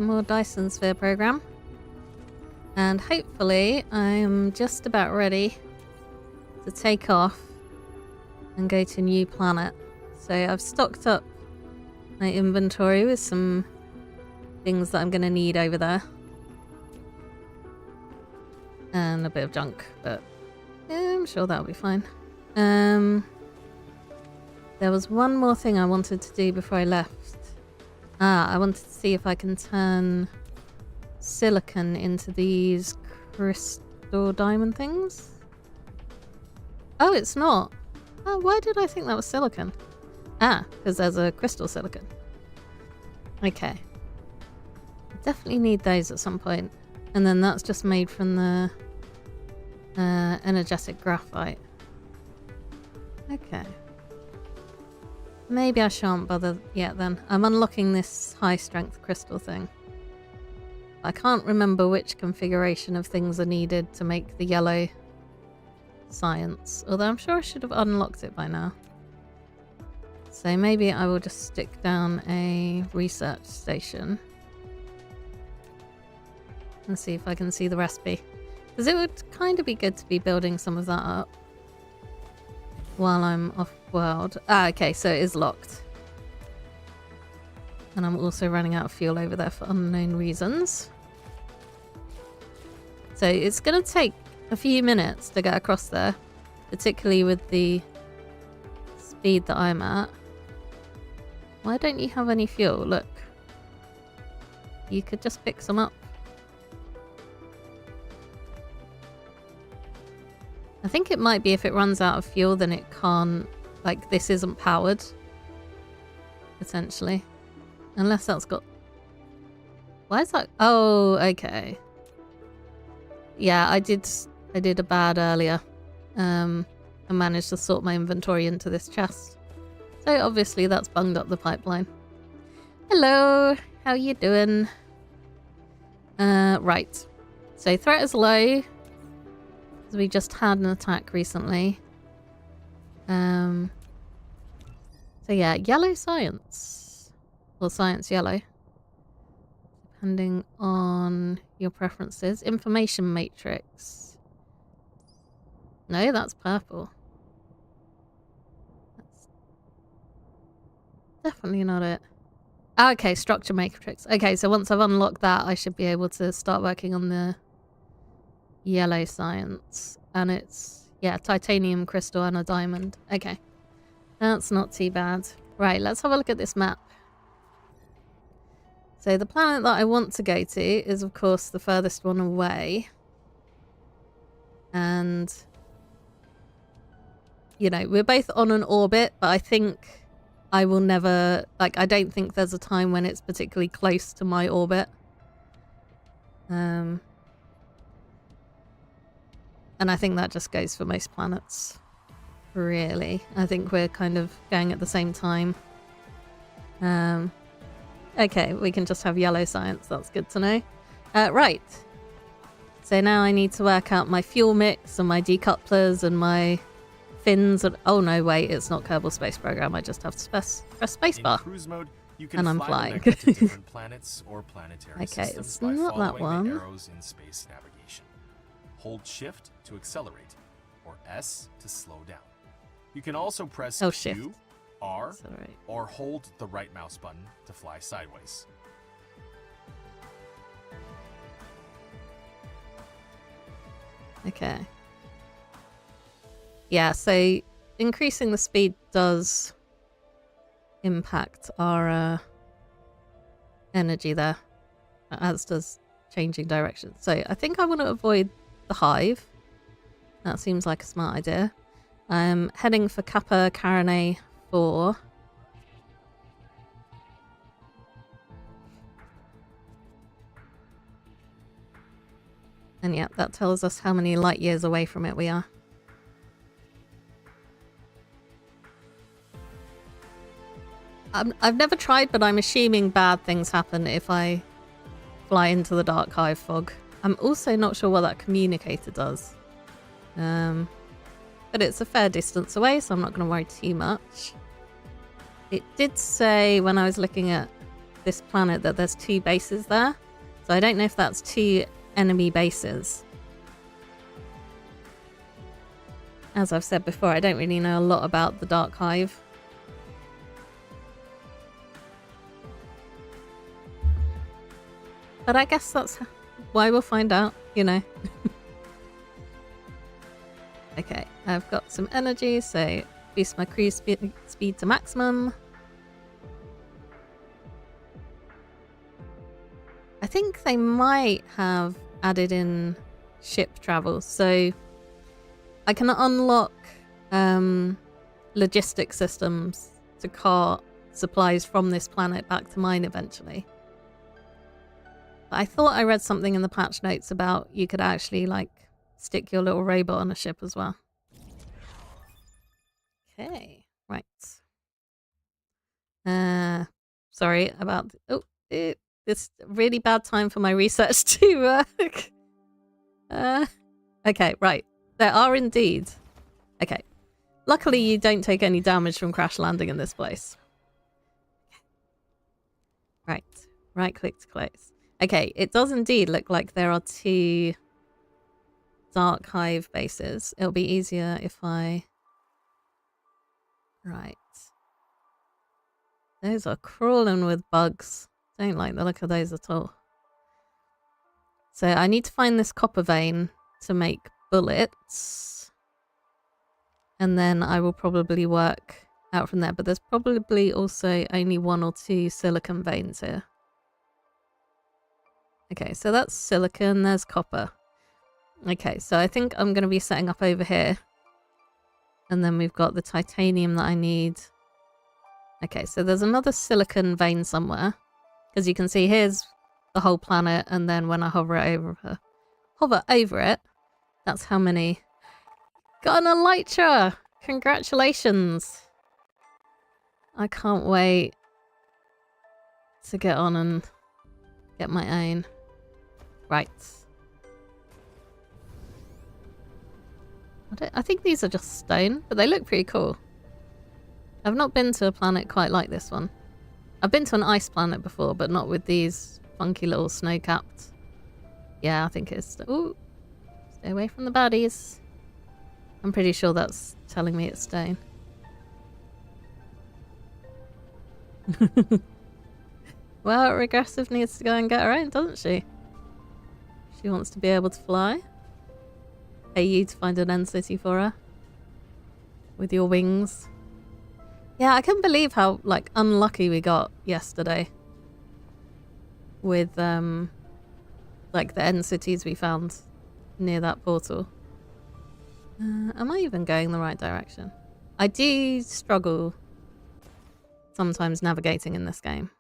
more Dyson Sphere Program. And hopefully I'm just about ready to take off and go to a new planet. So I've stocked up my inventory with some things that I'm going to need over there. And a bit of junk, but yeah, I'm sure that'll be fine. There was one more thing I wanted to do before I left. I wanted to see if I can turn silicon into these crystal diamond things. Oh, it's not. Oh, why did I think that was silicon? Because there's a crystal silicon. Okay. I definitely need those at some point. And then that's just made from the energetic graphite. Okay. Maybe I shan't bother yet then. I'm unlocking this high strength crystal thing. I can't remember which configuration of things are needed to make the yellow science. Although I'm sure I should have unlocked it by now. So maybe I will just stick down a research station. And see if I can see the recipe. Because it would kind of be good to be building some of that up while I'm off-world. Okay, so it is locked. And I'm also running out of fuel over there for unknown reasons. So it's going to take a few minutes to get across there, particularly with the speed that I'm at. Why don't you have any fuel? Look. You could just pick some up. I think it might be if it runs out of fuel, then it can't, like, this isn't powered. Potentially. Unless that's got... Why is that? Oh, okay. Yeah, I did a bad earlier. I managed to sort my inventory into this chest. So obviously that's bunged up the pipeline. Hello, how you doing? Right. So threat is low. We just had an attack recently. So yeah, yellow science. Or science yellow. Depending on your preferences. Information matrix. No, that's purple. That's definitely not it. Okay, structure matrix. Okay, so once I've unlocked that, I should be able to start working on the yellow science. And it's, yeah, titanium crystal and a diamond. Okay. That's not too bad. Right, let's have a look at this map. So the planet that I want to go to is, of course, the furthest one away. And, you know, we're both on an orbit, but I think I will never, like, I don't think there's a time when it's particularly close to my orbit. And I think that just goes for most planets, really. I think we're kind of going at the same time. Okay, we can just have yellow science. That's good to know. Right. So now I need to work out my fuel mix and my decouplers and my fins. And oh no, wait, it's not Kerbal Space Program. I just have to press spacebar. In cruise mode, you can and I'm fly flying. to different planets or planetary Okay, systems it's by not that following the one. arrows in space navigation. Hold Shift to accelerate, or S to slow down. You can also press Oh, Q, Shift. R, Sorry. or hold the right mouse button to fly sideways. Okay. Yeah, so increasing the speed does impact our energy there, as does changing direction. So I think I want to avoid the hive. That seems like a smart idea. I'm heading for Kappa Carinae 4. And yeah, that tells us how many light years away from it we are. I've never tried, but I'm assuming bad things happen if I fly into the dark hive fog. I'm also not sure what that communicator does. But it's a fair distance away, so I'm not going to worry too much. It did say when I was looking at this planet that there's 2 bases there. So I don't know if that's 2 enemy bases. As I've said before, I don't really know a lot about the Dark Hive. But I guess that's why we'll find out, you know. Okay, I've got some energy, so boost my cruise speed to maximum. I think they might have added in ship travel, so I can unlock logistic systems to cart supplies from this planet back to mine eventually. But I thought I read something in the patch notes about you could actually like stick your little robot on a ship as well. Okay, right. Sorry about this really bad time for my research to work. Okay, right. There are indeed. Okay. Luckily, you don't take any damage from crash landing in this place. Right. Right click to close. Okay, it does indeed look like there are 2 Dark Hive bases. It'll be easier if I... Right. Those are crawling with bugs. Don't like the look of those at all. So I need to find this copper vein to make bullets. And then I will probably work out from there. But there's probably also only 1 or 2 silicon veins here. Okay, so that's silicon, there's copper. Okay, so I think I'm going to be setting up over here. And then we've got the titanium that I need. Okay, so there's another silicon vein somewhere. Because you can see here's the whole planet, and then when I hover over it, that's how many. Got an elytra! Congratulations! I can't wait to get on and get my own. Right. I think these are just stone, but they look pretty cool. I've not been to a planet quite like this one. I've been to an ice planet before, but not with these funky little snow-capped. Yeah, I think it's... Ooh! Stay away from the baddies. I'm pretty sure that's telling me it's stone. Well, Regressive needs to go and get her own, doesn't she? She wants to be able to fly. Pay you to find an end city for her. With your wings. Yeah, I can't believe how, like, unlucky we got yesterday. With, like, the end cities we found near that portal. Am I even going the right direction? I do struggle sometimes navigating in this game.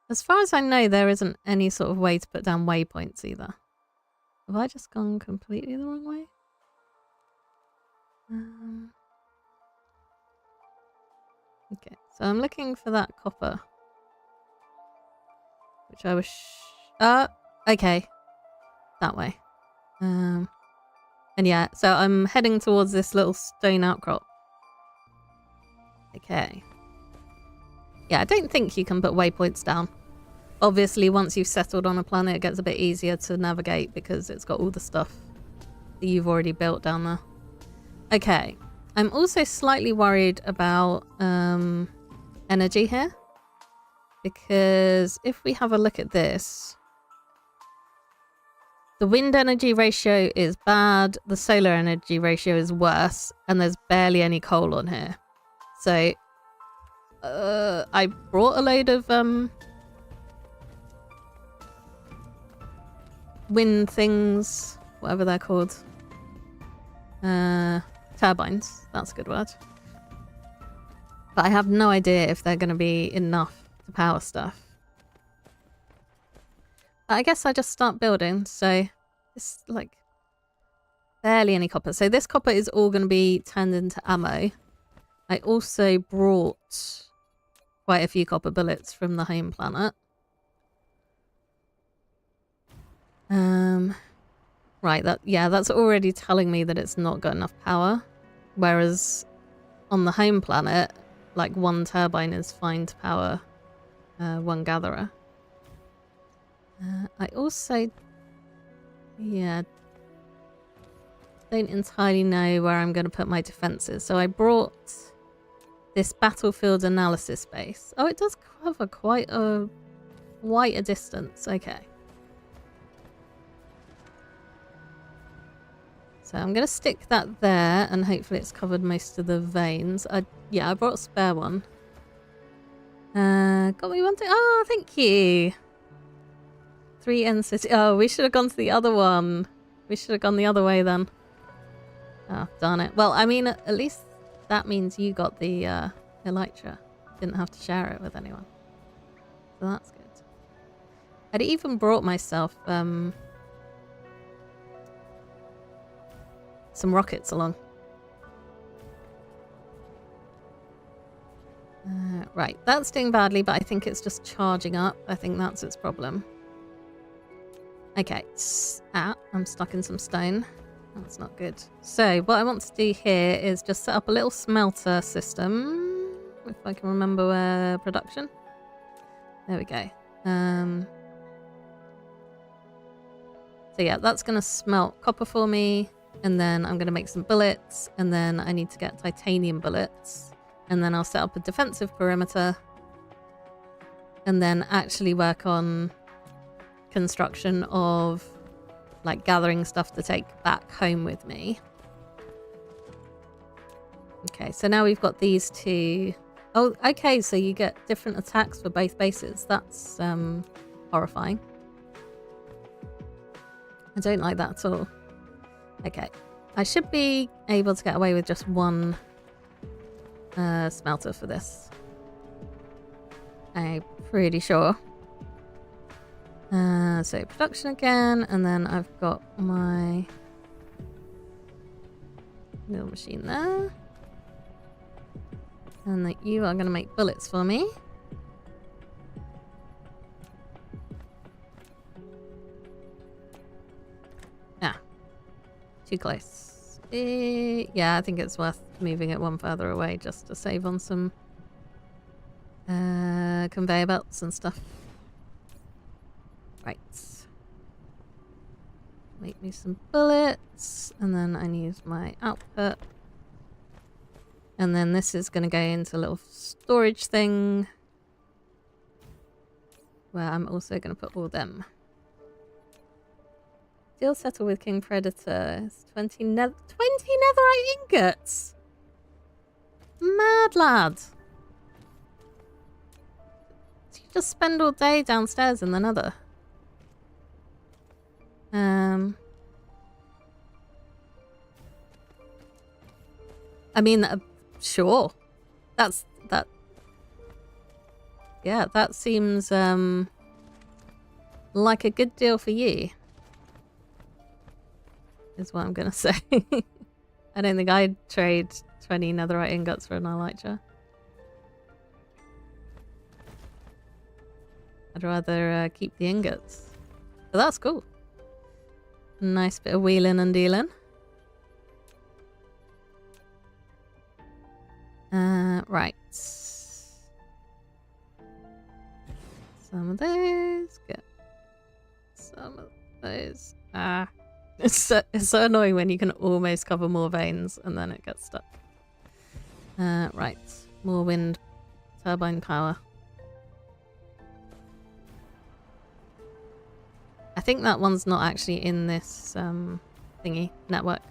As far as I know, there isn't any sort of way to put down waypoints either. Have I just gone completely the wrong way? Okay, so I'm looking for that copper. Which I was... okay. That way. And yeah, so I'm heading towards this little stone outcrop. Okay. Yeah, I don't think you can put waypoints down. Obviously, once you've settled on a planet, it gets a bit easier to navigate because it's got all the stuff that you've already built down there. Okay. I'm also slightly worried about energy here. Because if we have a look at this, the wind energy ratio is bad, the solar energy ratio is worse, and there's barely any coal on here. So, I brought a load of wind things, whatever they're called. Turbines, that's a good word. But I have no idea if they're going to be enough to power stuff. But I guess I just start building, so it's like barely any copper. So this copper is all going to be turned into ammo. I also brought quite a few copper bullets from the home planet. Right, that's already telling me that it's not got enough power. Whereas on the home planet, like one turbine is fine to power one gatherer. I also, yeah, don't entirely know where I'm going to put my defenses. So I brought this battlefield analysis base. Oh, it does cover quite a distance. Okay. So I'm going to stick that there, and hopefully it's covered most of the veins. Yeah, I brought a spare one. Got me one thing. Oh, thank you. 3N City. Oh, we should have gone to the other one. We should have gone the other way then. Oh, darn it. Well, I mean, at least that means you got the elytra. Didn't have to share it with anyone. So that's good. I'd even brought myself some rockets along. Right, that's doing badly, but I think it's just charging up. I think that's its problem. Okay, I'm stuck in some stone. That's not good. So what I want to do here is just set up a little smelter system. If I can remember where production. There we go. So yeah, that's going to smelt copper for me. And then I'm going to make some bullets. And then I need to get titanium bullets. And then I'll set up a defensive perimeter. And then actually work on construction of like gathering stuff to take back home with me. Okay, so now we've got these two. Oh, okay, so you get different attacks for both bases. That's horrifying. I don't like that at all. Okay, I should be able to get away with just one smelter for this. I'm pretty sure. So production again, and then I've got my little machine there. And that you are going to make bullets for me. Ah, too close. Yeah, I think it's worth moving it one further away just to save on some conveyor belts and stuff. Right. Make me some bullets, and then I need my output. And then this is going to go into a little storage thing where I'm also going to put all them. Deal settle with King Predator. It's 20 netherite ingots! Mad lad! So you just spend all day downstairs in the nether. I mean, sure. That. Yeah, that seems like a good deal for you. Is what I'm gonna say. I don't think I'd trade 20 netherite ingots for an elytra. I'd rather keep the ingots. But that's cool. Nice bit of wheeling and dealing. Right. Some of those. Get some of those. Ah. It's so annoying when you can almost cover more veins and then it gets stuck. Right. More wind turbine power. I think that one's not actually in this thingy network.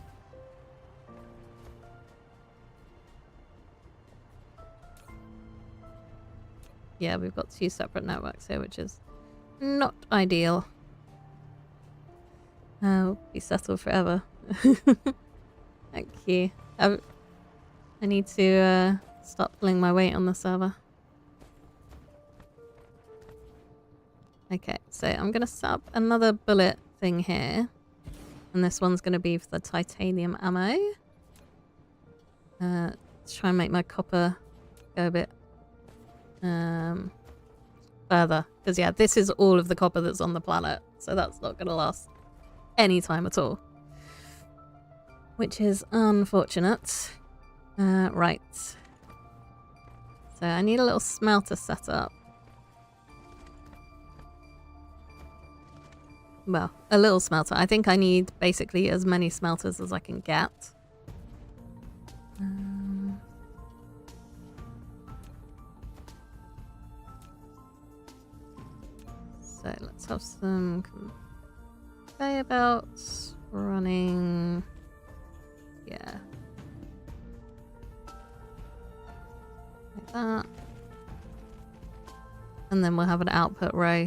Yeah, we've got two separate networks here, which is not ideal. We'll be settled forever. Thank you. I need to start pulling my weight on the server. Okay, so I'm going to set up another bullet thing here. And this one's going to be for the titanium ammo. To try and make my copper go a bit further. Because yeah, this is all of the copper that's on the planet. So that's not going to last any time at all. Which is unfortunate. Right. So I need a little smelter set up. Well, a little smelter. I think I need basically as many smelters as I can get. So let's have some conveyor belts running. Yeah. Like that. And then we'll have an output row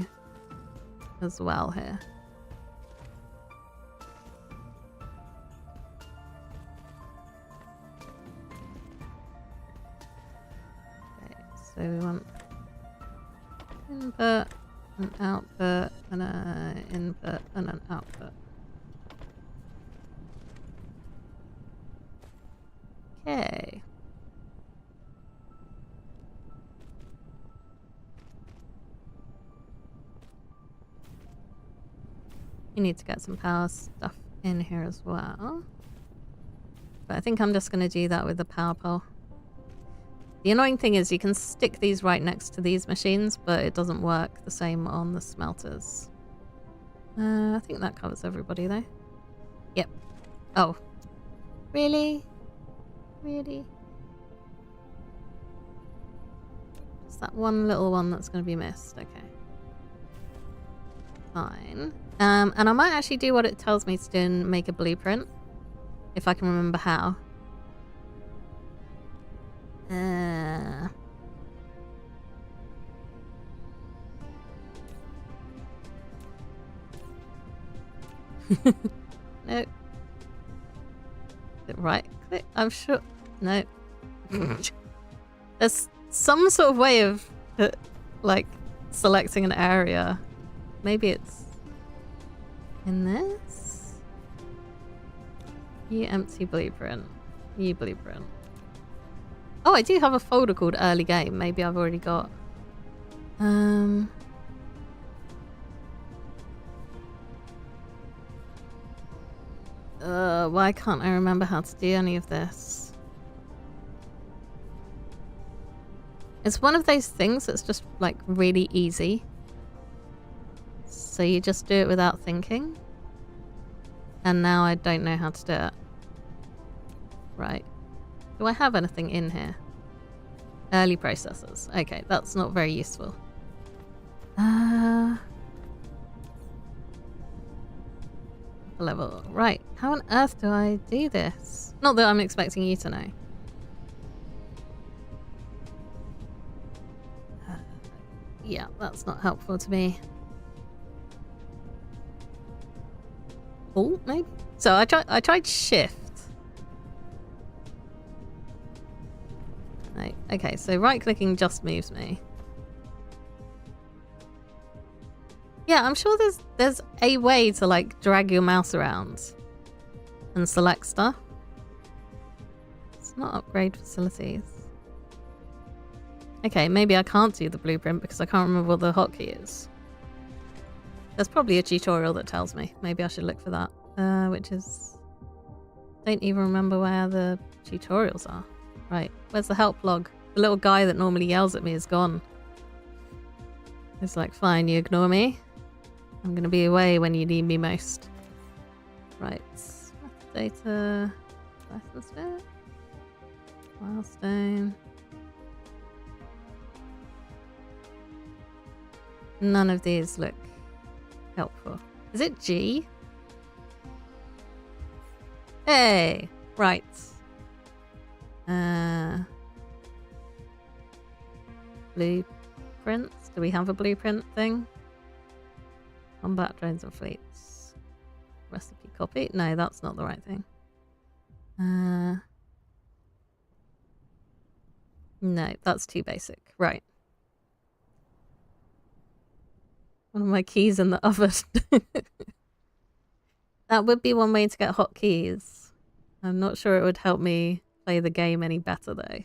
as well here. Okay, so we want input, an output, and an input, and an output. Okay. You need to get some power stuff in here as well. But I think I'm just going to do that with the power pole. The annoying thing is you can stick these right next to these machines, but it doesn't work the same on the smelters. I think that covers everybody though. Yep. Oh. Really? Really? Just that one little one that's going to be missed. Okay. Fine. And I might actually do what it tells me to do and make a blueprint. If I can remember how. Nope. Right click? I'm sure. No. There's some sort of way of like selecting an area. Maybe it's in this. You empty blueprint. You blueprint. Oh, I do have a folder called early game. Maybe I've already got. Why can't I remember how to do any of this? It's one of those things that's just like really easy. So you just do it without thinking. And now I don't know how to do it. Right. Do I have anything in here? Early processors. Okay, that's not very useful. Level. Right. How on earth do I do this? Not that I'm expecting you to know. Yeah, that's not helpful to me. Alt, maybe? So I tried shift. Right, okay, so right clicking just moves me. Yeah, I'm sure there's a way to like drag your mouse around and select stuff. It's not upgrade facilities. Okay, maybe I can't do the blueprint because I can't remember what the hotkey is. There's probably a tutorial that tells me. Maybe I should look for that. Which is... Don't even remember where the tutorials are. Right, where's the help log? The little guy that normally yells at me is gone. It's like, fine, you ignore me. I'm gonna be away when you need me most. Right, data... Dyson Sphere? Milestone... None of these look helpful. Is it G? Hey! Right. Blueprints? Do we have a blueprint thing? Combat drones and fleets. Recipe copy? No, that's not the right thing. No, that's too basic. Right. One of my keys in the oven. That would be one way to get hotkeys. I'm not sure it would help me play the game any better though.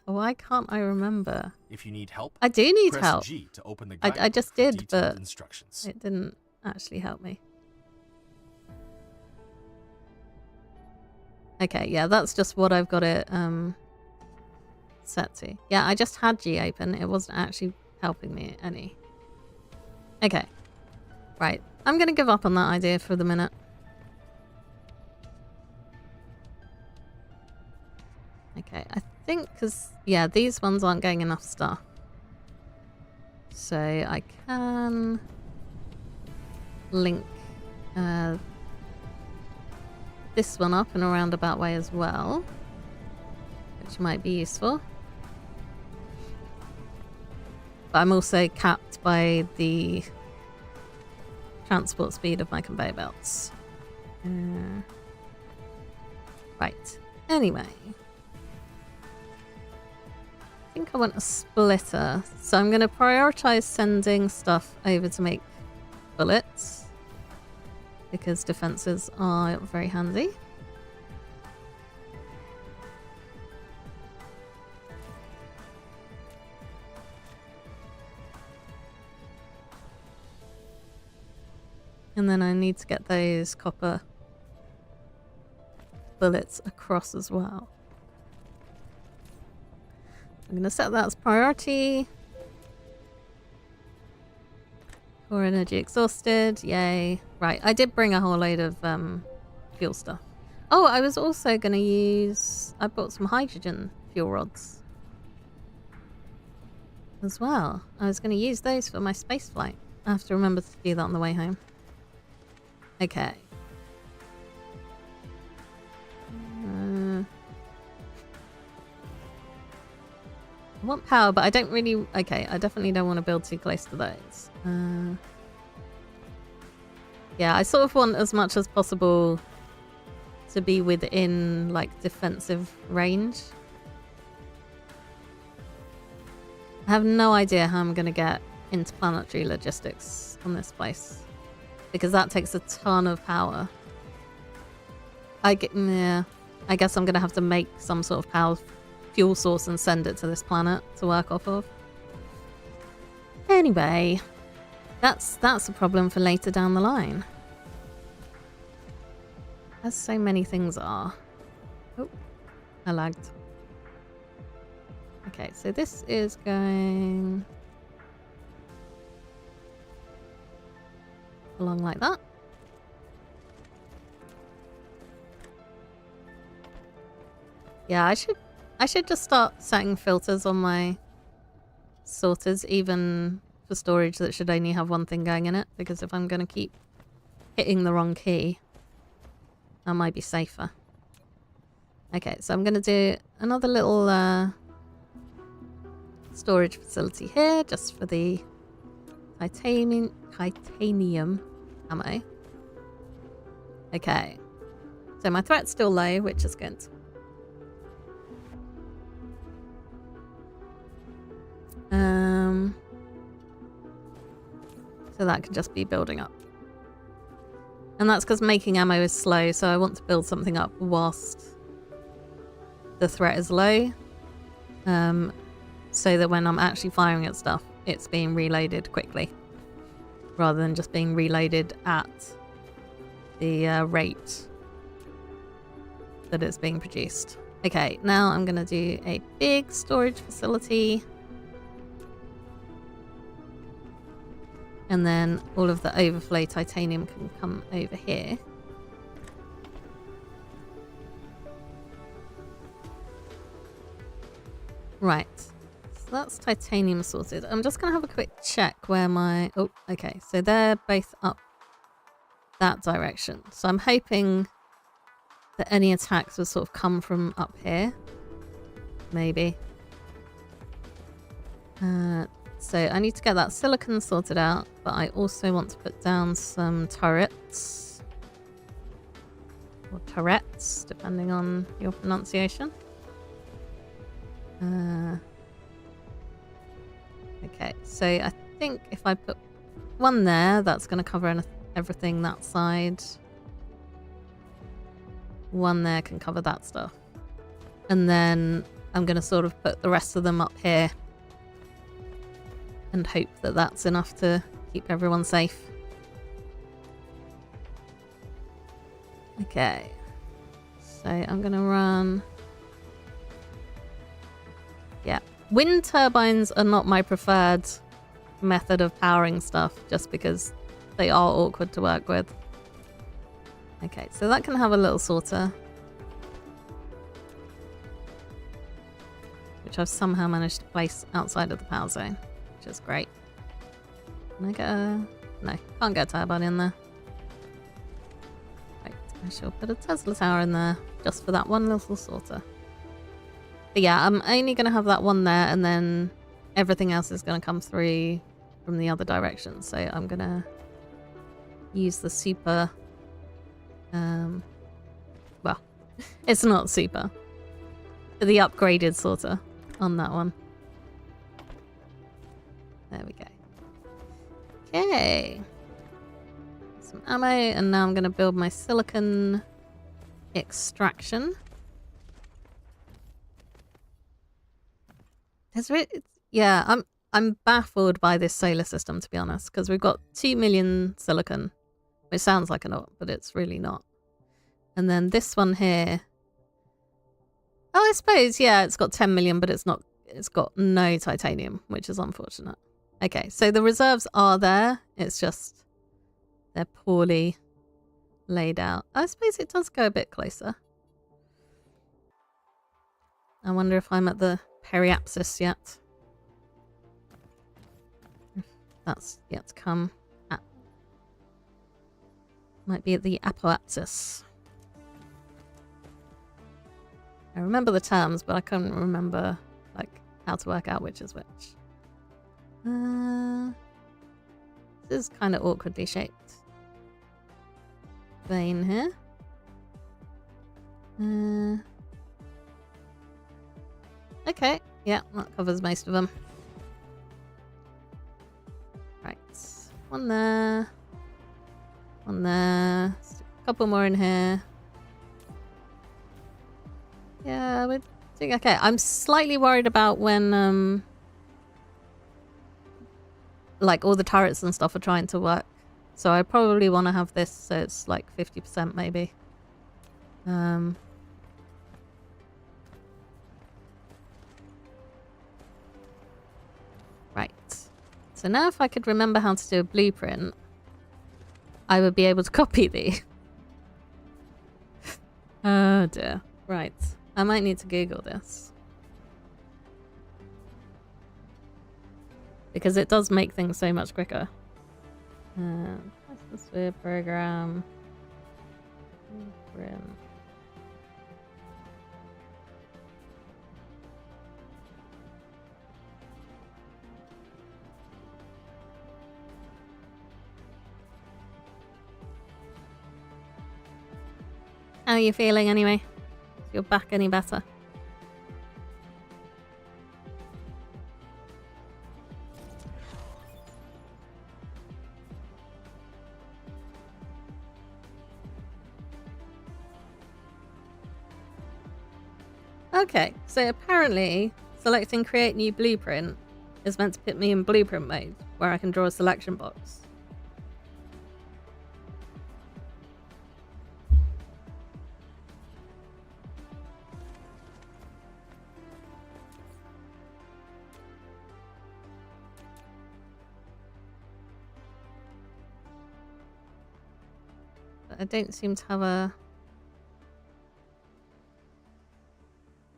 Why can't I remember? If you need help, I do need press help. G to open the guide I just for did, detailed but instructions. it didn't actually help me. Okay, yeah, that's just what I've got it set to. Yeah, I just had G open. It wasn't actually helping me any. Okay. Right. I'm going to give up on that idea for the minute. Okay, I think because, yeah, these ones aren't getting enough stuff. So I can link this one up in a roundabout way as well, which might be useful. But I'm also capped by the transport speed of my conveyor belts. Right. Anyway. I think I want a splitter. So I'm going to prioritize sending stuff over to make bullets, because defenses are very handy. And then I need to get those copper bullets across as well. I'm going to set that as priority. Core energy exhausted. Yay. Right, I did bring a whole load of fuel stuff. Oh, I was also going to use... I bought some hydrogen fuel rods as well. I was going to use those for my space flight. I have to remember to do that on the way home. Okay. I want power, but I don't really... Okay, I definitely don't want to build too close to those. Yeah, I sort of want as much as possible to be within, like, defensive range. I have no idea how I'm going to get interplanetary logistics on this place, because that takes a ton of power. Yeah, I guess I'm going to have to make some sort of power fuel source and send it to this planet to work off of. Anyway, that's a problem for later down the line, as so many things are. Oh, I lagged. Okay, so this is going along like that. Yeah, I should just start setting filters on my sorters, even for storage that should only have one thing going in it, because if I'm going to keep hitting the wrong key, that might be safer. Okay, so I'm going to do another little storage facility here, just for the titanium ammo. Okay, so my threat's still low, which is good. So that can just be building up. And that's because making ammo is slow, so I want to build something up whilst the threat is low. So that when I'm actually firing at stuff, it's being reloaded quickly, rather than just being reloaded at the rate that it's being produced. Okay, now I'm going to do a big storage facility. And then all of the overflow titanium can come over here. Right. So that's titanium sorted. I'm just going to have a quick check where my... Oh, okay. So they're both up that direction. So I'm hoping that any attacks will sort of come from up here. Maybe. So I need to get that silicon sorted out, but I also want to put down some turrets. Or turrets, depending on your pronunciation. Okay, so I think if I put one there, that's going to cover everything that side. One there can cover that stuff. And then I'm going to sort of put the rest of them up here and hope that that's enough to keep everyone safe. So I'm going to run... Yeah. Wind turbines are not my preferred method of powering stuff, just because they are awkward to work with. Okay, so that can have a little sorter. Which I've somehow managed to place outside of the power zone, which is great. Can I get a... No, can't get a turbine in there. Right, I shall put a Tesla tower in there, just for that one little sorter. But yeah, I'm only going to have that one there, and then everything else is going to come through from the other direction. So I'm going to use the super... well, it's not super. The upgraded sorter on that one. There we go. Okay. Some ammo, and now I'm going to build my silicon extraction. Yeah, I'm baffled by this solar system, to be honest, because we've got 2 million silicon, which sounds like a lot, but it's really not. And then this one here. Oh, I suppose, yeah, it's got 10 million, but it's got no titanium, which is unfortunate. Okay, so the reserves are there. It's just they're poorly laid out. I suppose it does go a bit closer. I wonder if I'm at the periapsis yet. If that's yet to come. Might be at the apoapsis. I remember the terms, but I couldn't remember like how to work out which is which. This is kind of awkwardly shaped vein here. Okay, yeah, that covers most of them. Right, one there, one there, a couple more in here. Yeah, we're doing okay. I'm slightly worried about when, like, all the turrets and stuff are trying to work. So I probably want to have this so it's like 50% maybe. Right. So now if I could remember how to do a blueprint, I would be able to copy the... Oh dear. Right. I might need to Google this. Because it does make things so much quicker. Dyson Sphere Program. Blueprint. How are you feeling anyway? Is your back any better? Okay, so apparently selecting create new blueprint is meant to put me in blueprint mode where I can draw a selection box. But I don't seem to have a...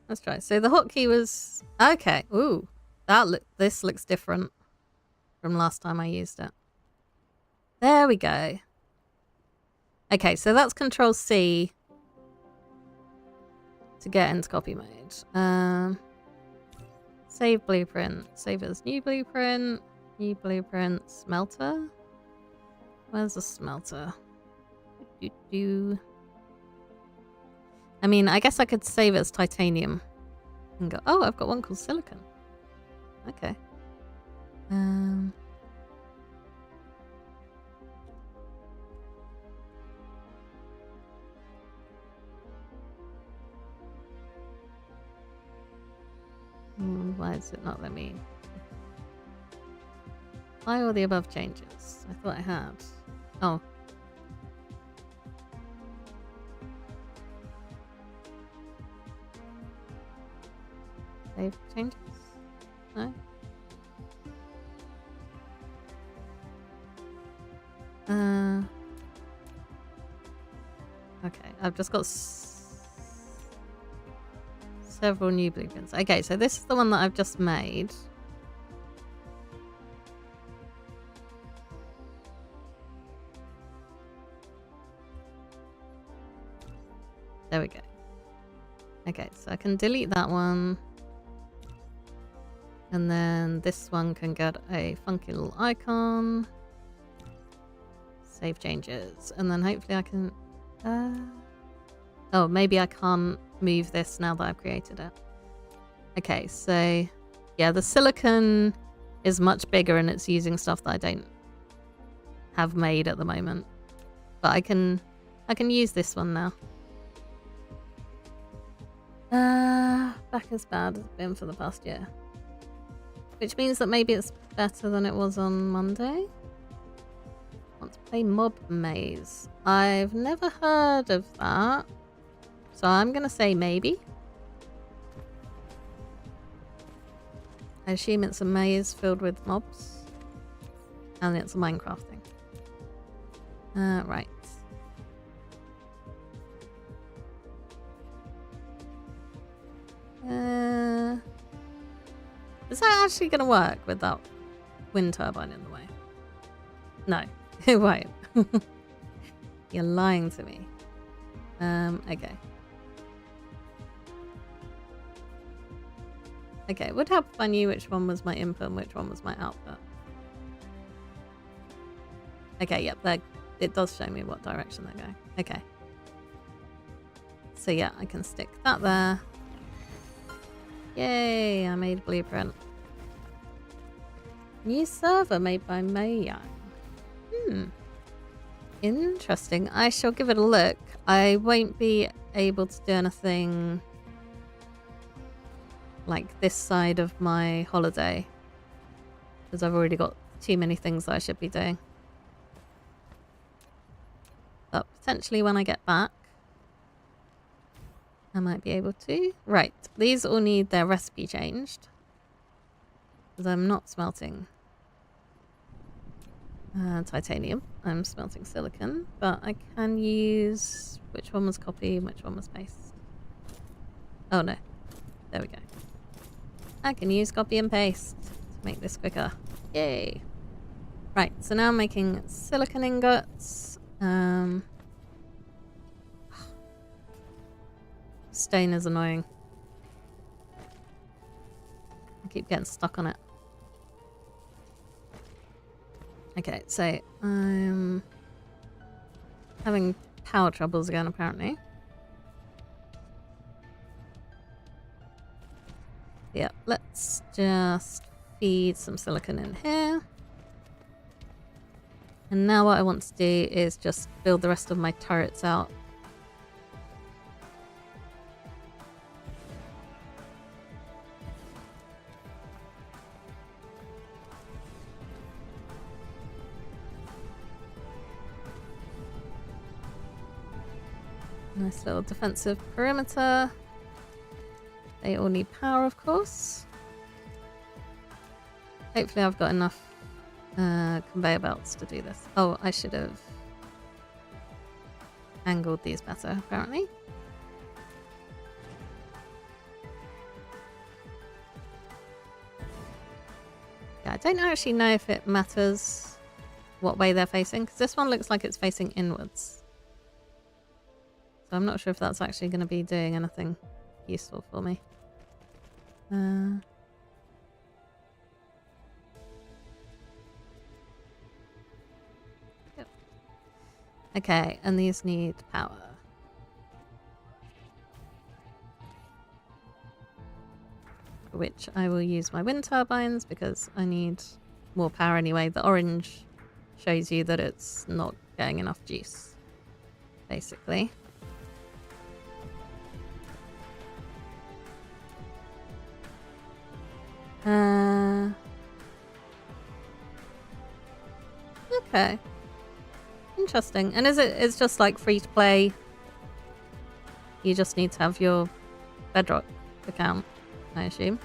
Let's try. So the hotkey was... Okay. Ooh. This looks different from last time I used it. There we go. Okay, so that's Control C to get into copy mode. Save blueprint. Save as new blueprint. New blueprint. Smelter? Where's the smelter? I mean, I guess I could save it as titanium and go, oh, I've got one called silicon. Okay. Why is it not let me? Why all the above changes? I thought I had. Oh. Save changes? No? Okay, I've just got several new blueprints. Okay, so this is the one that I've just made. There we go. Okay, so I can delete that one. And then this one can get a funky little icon. Save changes. And then hopefully I can... oh, maybe I can't move this now that I've created it. Okay, so... yeah, the silicon is much bigger and it's using stuff that I don't have made at the moment. But I can use this one now. Back as bad as it's been for the past year. Which means that maybe it's better than it was on Monday. Want to play Mob Maze. I've never heard of that. So I'm going to say maybe. I assume it's a maze filled with mobs. And it's a Minecraft thing. Right. Is that actually going to work with that wind turbine in the way? No, it won't. You're lying to me. Okay. Okay, it would help if I knew which one was my input and which one was my output. Okay, yep, it does show me what direction they're going. Okay. So yeah, I can stick that there. Yay, I made a blueprint. New server made by Mayang. Interesting. I shall give it a look. I won't be able to do anything like this side of my holiday because I've already got too many things that I should be doing. But potentially when I get back, I might be able to. Right, these all need their recipe changed because I'm not smelting titanium. I'm smelting silicon, but I can use... which one was copy and which one was paste? Oh no, there we go. I can use copy and paste to make this quicker. Yay! Right, so now I'm making silicon ingots. Stone is annoying. I keep getting stuck on it. Okay, so I'm having power troubles again apparently. Yeah, let's just feed some silicon in here. And now what I want to do is just build the rest of my turrets out. Nice little defensive perimeter. They all need power, of course. Hopefully I've got enough conveyor belts to do this. Oh, I should have angled these better, apparently. Yeah, I don't actually know if it matters what way they're facing, because this one looks like it's facing inwards. So I'm not sure if that's actually going to be doing anything useful for me. Yep. Okay, and these need power. For which I will use my wind turbines because I need more power anyway. The orange shows you that it's not getting enough juice, basically. Okay. Interesting. And it's just like free to play? You just need to have your Bedrock account, I assume.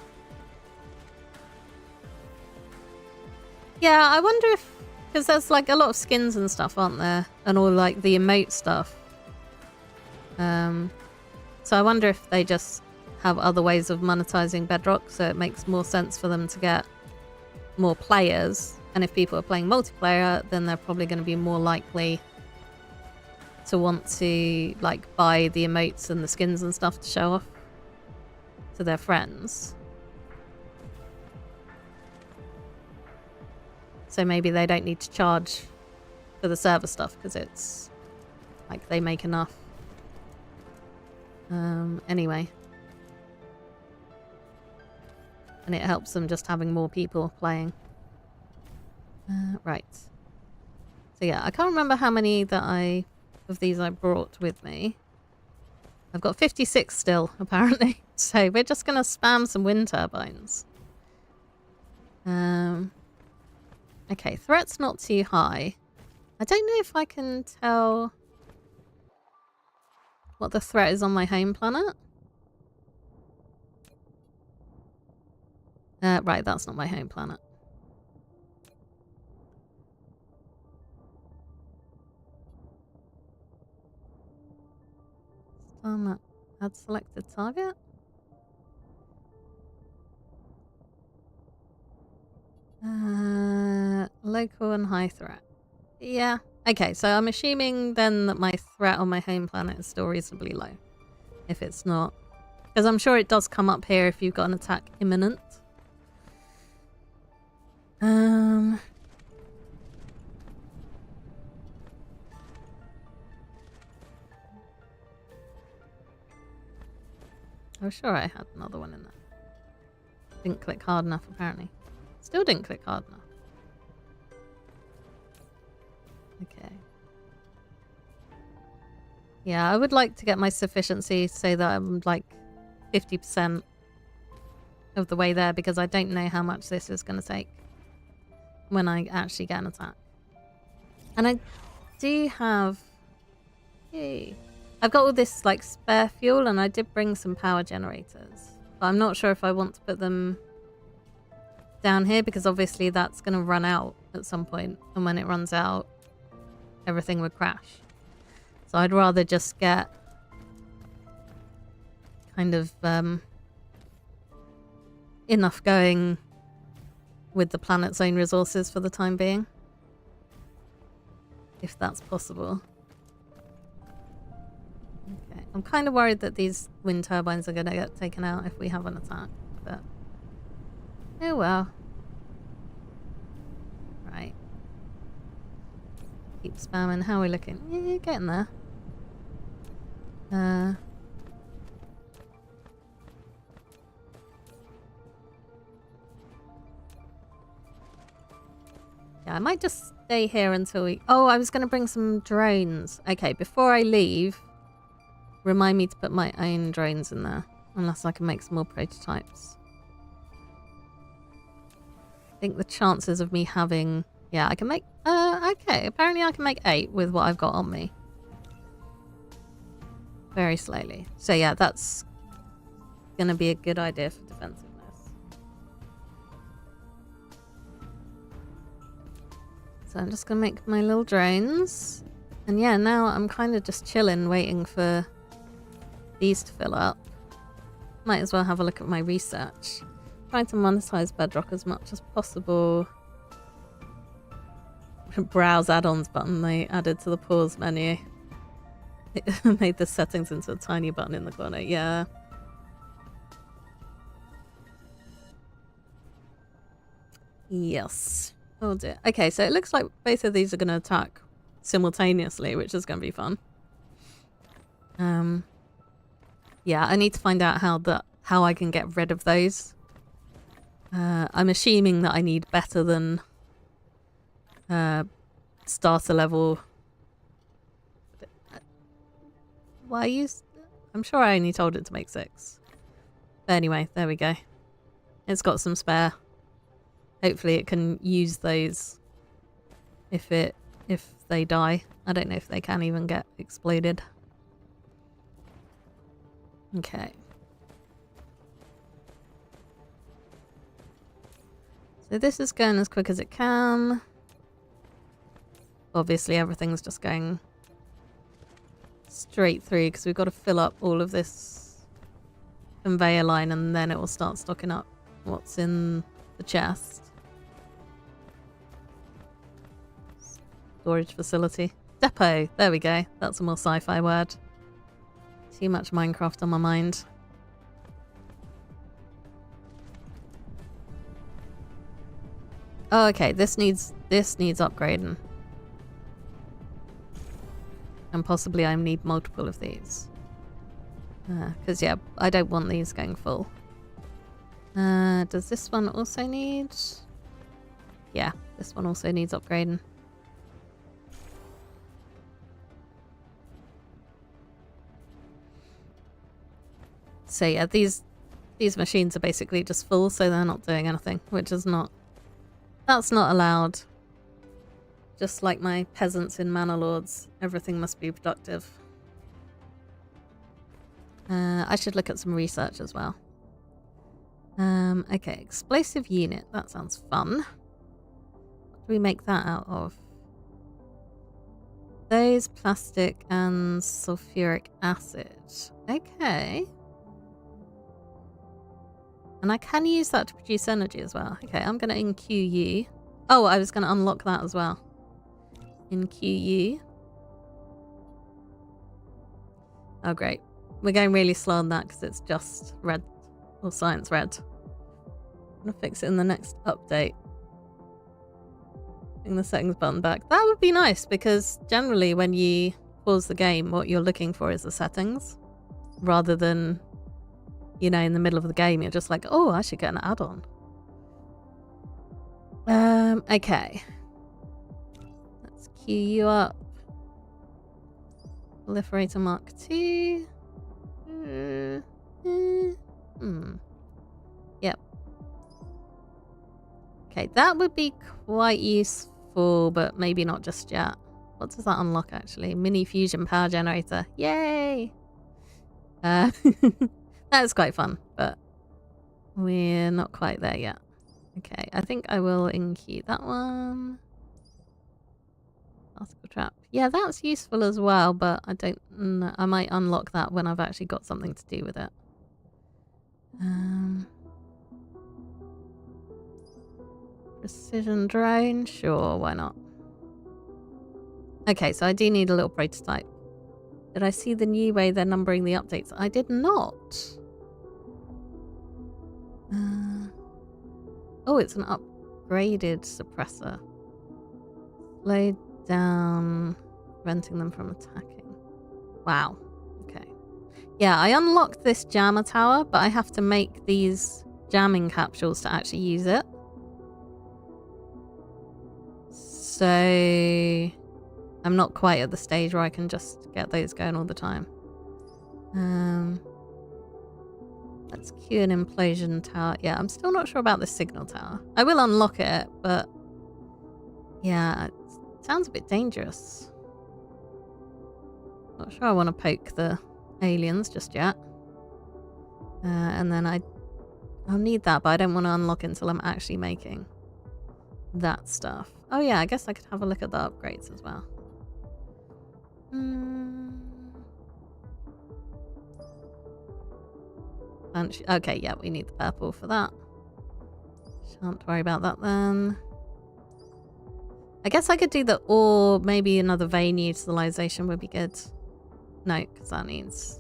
Yeah, I wonder if... Because there's like a lot of skins and stuff, aren't there? And all like the emote stuff. So I wonder if they just have other ways of monetizing Bedrock, so it makes more sense for them to get more players. And if people are playing multiplayer, then they're probably going to be more likely to want to like buy the emotes and the skins and stuff to show off to their friends. So maybe they don't need to charge for the server stuff because it's like they make enough. Anyway. And it helps them just having more people playing. Right. So yeah, I can't remember how many of these I brought with me. I've got 56 still, apparently. So we're just going to spam some wind turbines. Okay, threat's not too high. I don't know if I can tell what the threat is on my home planet. Right, that's not my home planet. Star map. Add selected target. Local and high threat. Yeah. Okay, so I'm assuming then that my threat on my home planet is still reasonably low. If it's not. Because I'm sure it does come up here if you've got an attack imminent. Oh, sure I had another one in there. Didn't click hard enough, apparently. Still didn't click hard enough. Okay. Yeah, I would like to get my sufficiency so that I'm like 50% of the way there because I don't know how much this is going to take when I actually get an attack. And I do have... Yay. I've got all this like spare fuel and I did bring some power generators. But I'm not sure if I want to put them down here because obviously that's going to run out at some point. And when it runs out, everything would crash. So I'd rather just get kind of enough going with the planet's own resources for the time being. If that's possible. Okay, I'm kind of worried that these wind turbines are going to get taken out if we have an attack, but oh well. Right. Keep spamming. How are we looking? Yeah, getting there. Yeah, I might just stay here until we... Oh, I was going to bring some drones. Okay, before I leave, remind me to put my own drones in there. Unless I can make some more prototypes. I think the chances of me having... Yeah, I can make... okay, apparently I can make 8 with what I've got on me. Very slowly. So yeah, that's going to be a good idea for defensiveness. So I'm just going to make my little drones. And yeah, now I'm kind of just chilling, waiting for these to fill up. Might as well have a look at my research. Trying to monetize Bedrock as much as possible. Browse add-ons button they added to the pause menu. It made the settings into a tiny button in the corner. Yeah. Yes. Oh dear. Okay, so it looks like both of these are going to attack simultaneously, which is going to be fun. Yeah, I need to find out how I can get rid of those. I'm assuming that I need better than starter level. Why I'm sure I only told it to make 6. But anyway, there we go. It's got some spare. Hopefully it can use those if they die. I don't know if they can even get exploded. Okay. So this is going as quick as it can. Obviously everything's just going straight through because we've got to fill up all of this conveyor line and then it will start stocking up what's in the chest. Storage facility. Depot. There we go. That's a more sci-fi word. Too much Minecraft on my mind. Oh, okay. This needs upgrading. And possibly I need multiple of these. Because, yeah, I don't want these going full. Does this one also need... Yeah, this one also needs upgrading. So yeah, these machines are basically just full, so they're not doing anything, which is not... That's not allowed. Just like my peasants in Manor Lords, everything must be productive. I should look at some research as well. Okay, explosive unit. That sounds fun. What do we make that out of? Those, plastic and sulfuric acid. Okay. And I can use that to produce energy as well. Okay, I'm going to in-queue you. Oh, I was going to unlock that as well. In-queue you. Oh, great. We're going really slow on that because it's just red. Or science red. I'm going to fix it in the next update. Bring the settings button back. That would be nice because generally when you pause the game, what you're looking for is the settings. Rather than... You know, in the middle of the game, you're just like, oh, I should get an add-on. Okay. Let's queue you up. Proliferator Mark II. Yep. Okay, that would be quite useful, but maybe not just yet. What does that unlock, actually? Mini fusion power generator. Yay! That is quite fun, but we're not quite there yet. Okay, I think I will in-queue that one. Particle trap. Yeah, that's useful as well, but I don't know. I might unlock that when I've actually got something to do with it. Precision drone? Sure, why not? Okay, so I do need a little prototype. Did I see the new way they're numbering the updates? I did not. Oh, it's an upgraded suppressor. Slow down, preventing them from attacking. Wow. Okay. Yeah, I unlocked this jammer tower, but I have to make these jamming capsules to actually use it. So... I'm not quite at the stage where I can just get those going all the time. Let's queue an implosion tower. Yeah, I'm still not sure about the signal tower. I will unlock it, but... Yeah, it sounds a bit dangerous. Not sure I want to poke the aliens just yet. And then I'll need that, but I don't want to unlock it until I'm actually making that stuff. Oh yeah, I guess I could have a look at the upgrades as well. Okay, yeah, we need the purple for that. Shan't worry about that then. I guess I could do the ore, maybe another vein utilization would be good. No, because that needs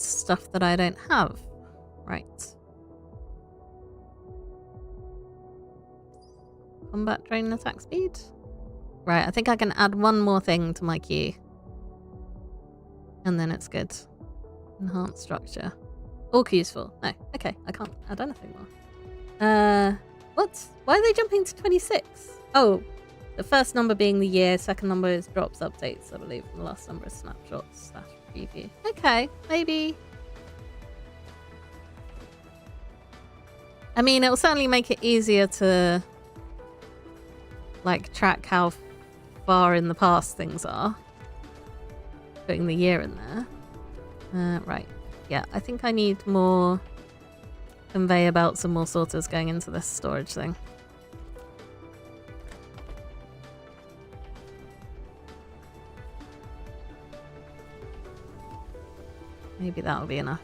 stuff that I don't have. Right. Combat drone attack speed. Right, I think I can add one more thing to my queue. And then it's good. Enhanced structure. All queues full. No, okay, I can't add anything more. What? Why are they jumping to 26? Oh, the first number being the year, second number is drops updates, I believe, and the last number is snapshots / preview. Okay, maybe. I mean, it will certainly make it easier to like track how far in the past things are. Putting the year in there. Right. Yeah, I think I need more conveyor belts and more sorters going into this storage thing. Maybe that'll be enough.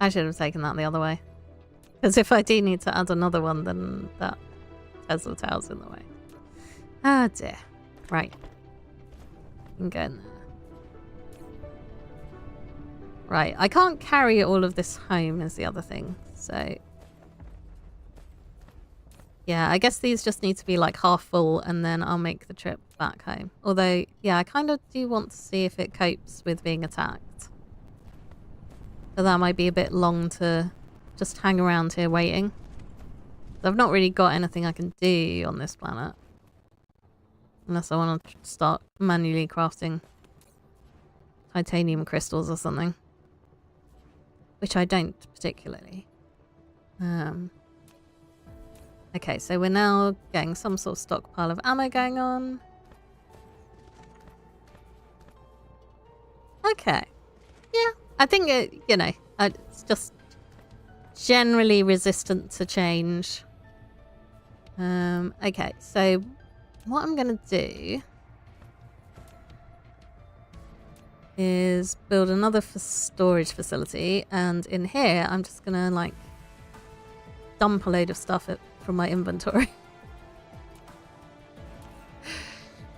I should have taken that the other way. Because if I do need to add another one, then that Tesla tower's in the way. Ah dear. Right. You can go in there. Right, I can't carry all of this home is the other thing. So yeah, I guess these just need to be like half full and then I'll make the trip back home. Although, yeah, I kind of do want to see if it copes with being attacked. So that might be a bit long to just hang around here waiting. I've not really got anything I can do on this planet. Unless I want to start manually crafting titanium crystals or something. Which I don't particularly. Okay, so we're now getting some sort of stockpile of ammo going on. Okay. Yeah, I think it, you know, it's just generally resistant to change. Okay, so what I'm going to do is build another storage facility, and in here I'm just going to like dump a load of stuff from my inventory.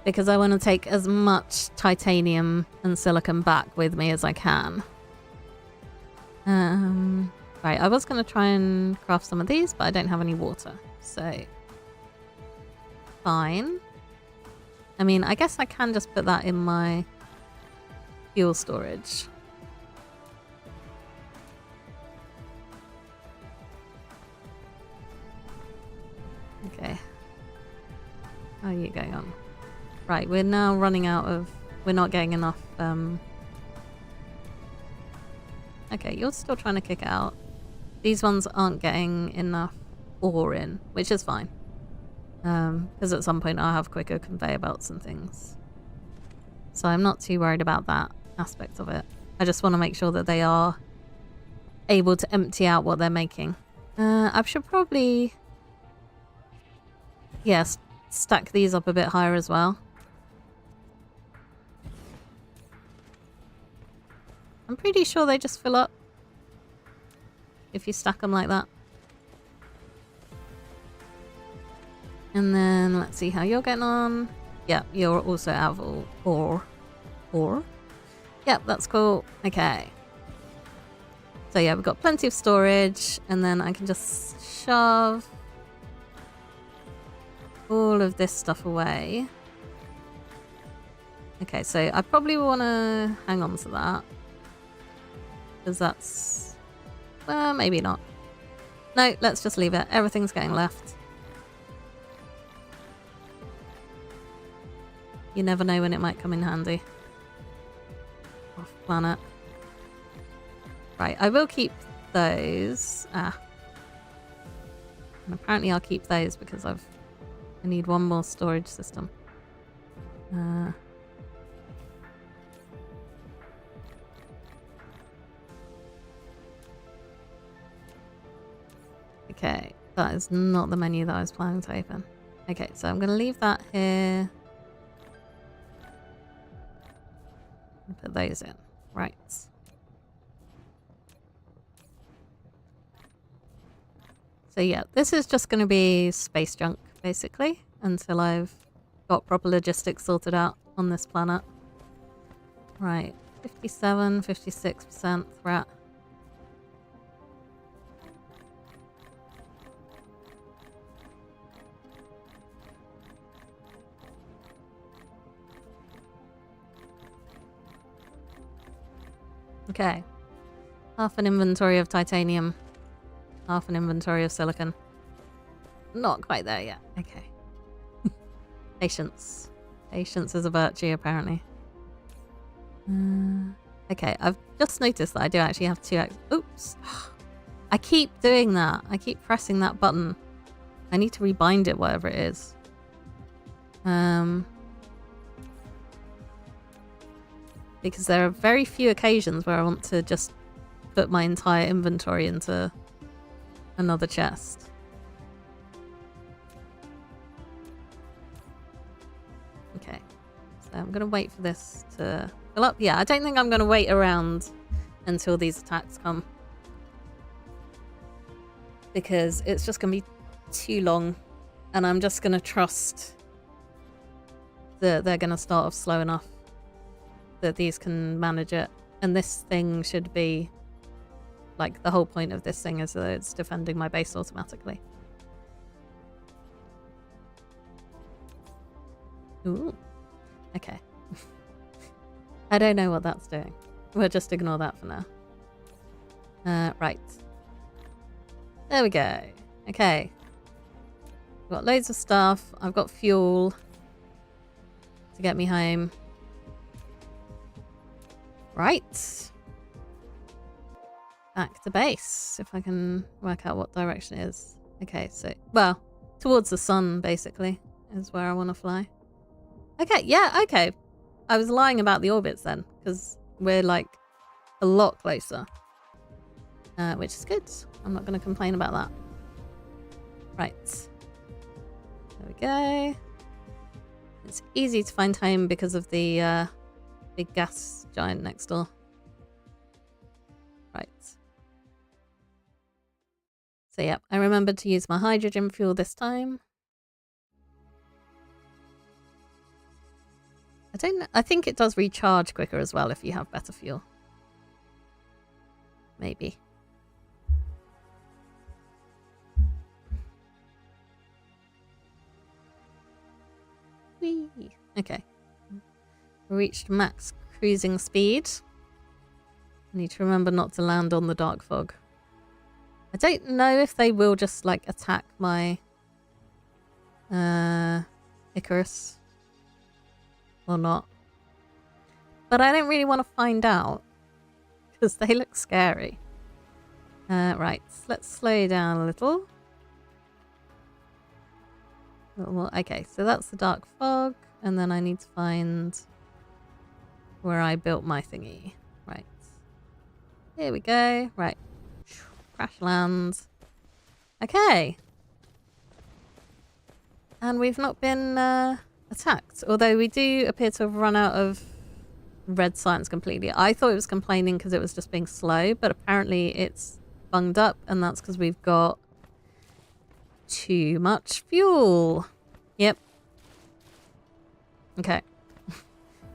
Because I want to take as much titanium and silicon back with me as I can. Right, I was going to try and craft some of these, but I don't have any water. So, fine. I mean, I guess I can just put that in my fuel storage. Okay. How are you going on? Right, we're now running out of... We're not getting enough... Okay, you're still trying to kick it out. These ones aren't getting enough ore in, which is fine. Because at some point I'll have quicker conveyor belts and things. So I'm not too worried about that aspect of it. I just want to make sure that they are able to empty out what they're making. I should probably... Yes, stack these up a bit higher as well. I'm pretty sure they just fill up if you stack them like that. And then let's see how you're getting on. Yeah, you're also out of ore. Yep, that's cool. Okay. So yeah, we've got plenty of storage, and then I can just shove all of this stuff away. Okay, so I probably want to hang on to that. Because that's... Well, maybe not. No, let's just leave it. Everything's getting left. You never know when it might come in handy. Off planet. Right, I will keep those. And apparently I'll keep those because I need one more storage system. Okay, that is not the menu that I was planning to open. Okay, so I'm going to leave that here. And put those in. Right. So yeah, this is just going to be space junk, basically, until I've got proper logistics sorted out on this planet. Right, 57, 56% threat. Okay, half an inventory of titanium, half an inventory of silicon. Not quite there yet. Okay. Patience. Patience is a virtue, apparently. Okay, I've just noticed that I do actually have two... Oops. I keep doing that. I keep pressing that button. I need to rebind it, whatever it is. Because there are very few occasions where I want to just put my entire inventory into another chest. Okay, so I'm going to wait for this to fill up. Yeah, I don't think I'm going to wait around until these attacks come, because it's just going to be too long, and I'm just going to trust that they're going to start off slow enough that these can manage it. And this thing should be, like, the whole point of this thing is that it's defending my base automatically. Ooh, okay. I don't know what that's doing. We'll just ignore that for now. Right. There we go. Okay. I've got loads of stuff. I've got fuel to get me home. Right. Back to base, if I can work out what direction it is. Okay, so, well, towards the sun, basically, is where I want to fly. Okay, yeah, okay. I was lying about the orbits then, because we're, like, a lot closer. Which is good. I'm not going to complain about that. Right. There we go. It's easy to find home because of the big gas giant next door. Right. So yeah, I remembered to use my hydrogen fuel this time. I don't know. I think it does recharge quicker as well if you have better fuel. Maybe. Whee. Okay. Reached max cruising speed. I need to remember not to land on the dark fog. I don't know if they will just, like, attack my Icarus or not. But I don't really want to find out because they look scary. Right, let's slow down a little. Okay, so that's the dark fog, and then I need to find where I built my thingy. Right. Here we go. Right. Crash lands. Okay. And we've not been attacked, although we do appear to have run out of red science completely. I thought it was complaining because it was just being slow, but apparently it's bunged up, and that's because we've got too much fuel. Yep. Okay.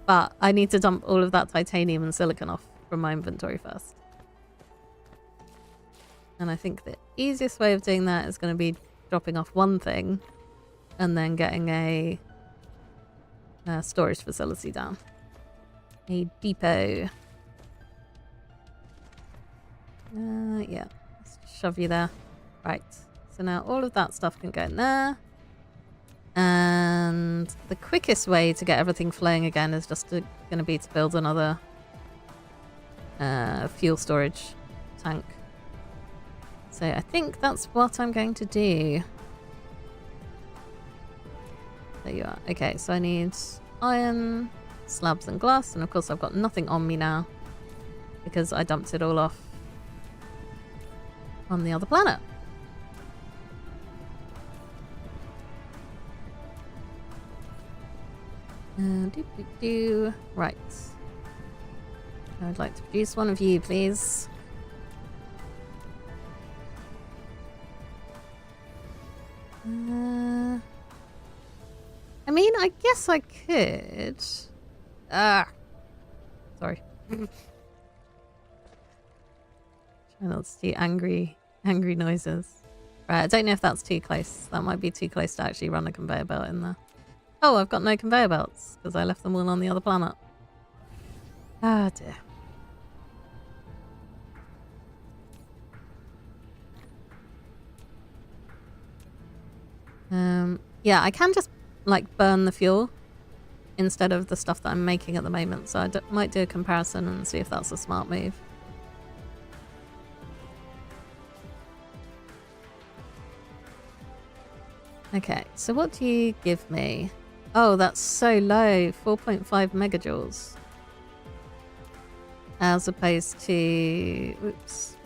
But I need to dump all of that titanium and silicon off from my inventory first. And I think the easiest way of doing that is going to be dropping off one thing and then getting a storage facility down. A depot. Yeah. Let's shove you there. Right. So now all of that stuff can go in there. And the quickest way to get everything flowing again is just going to be to build another fuel storage tank. So I think that's what I'm going to do. There you are. Okay, so I need iron, slabs and glass, and of course I've got nothing on me now because I dumped it all off on the other planet. Right. I would like to produce one of you, please. I mean, I guess I could. Sorry. Try not to do angry noises. Right, I don't know if that's too close. That might be too close to actually run a conveyor belt in there. Oh, I've got no conveyor belts because I left them all on the other planet. Ah, dear. Yeah, I can just, like, burn the fuel instead of the stuff that I'm making at the moment. So I might do a comparison and see if that's a smart move. Okay, so what do you give me? Oh, that's so low. 4.5 megajoules. As opposed to... Oops.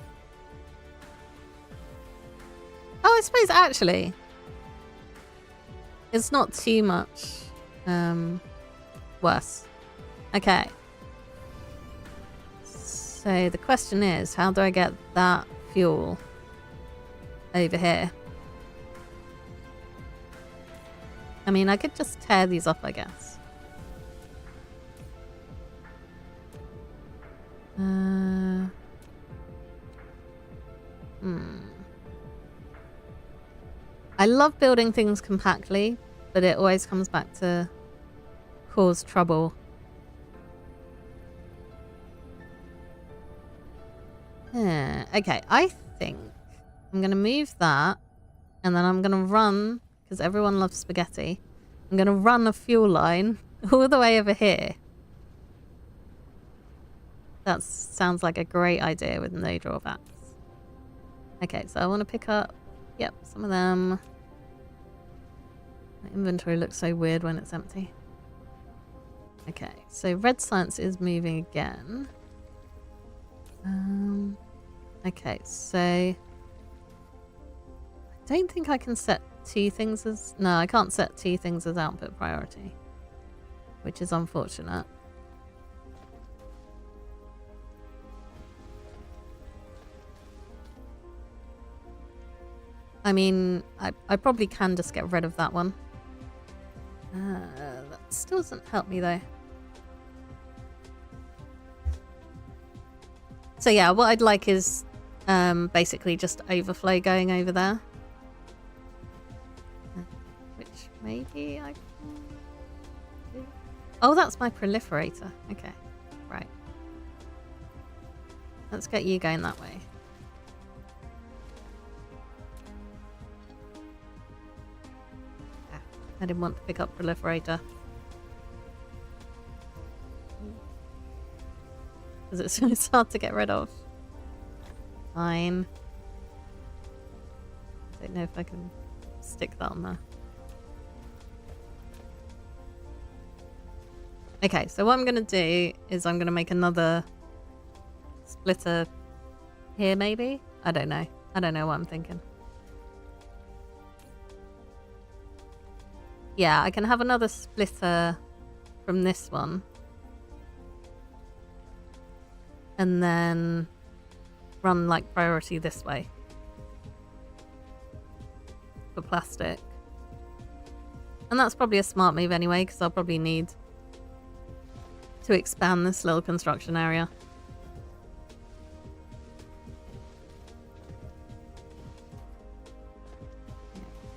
Oh, I suppose actually... It's not too much worse. Okay. So the question is, how do I get that fuel over here? I mean, I could just tear these off, I guess. I love building things compactly, but it always comes back to cause trouble. Okay, I think I'm going to move that, and then I'm going to run, because everyone loves spaghetti, I'm going to run a fuel line all the way over here. That sounds like a great idea with no drawbacks. Okay, so I want to pick up, yep, some of them. My inventory looks so weird when it's empty. Okay, so red science is moving again. Okay, so I don't think I can set two things as... No, I can't set two things as output priority, which is unfortunate. I mean, I probably can just get rid of that one. That still doesn't help me though. So yeah, what I'd like is basically just overflow going over there. Which maybe I can do. Oh, that's my proliferator. Okay, right. Let's get you going that way. I didn't want to pick up proliferator. Because it's hard to get rid of. Fine. Don't know if I can stick that on there. Okay, so what I'm going to do is I'm going to make another splitter here maybe? I don't know. I don't know what I'm thinking. Yeah, I can have another splitter from this one. And then run like priority this way. For plastic. And that's probably a smart move anyway, because I'll probably need to expand this little construction area.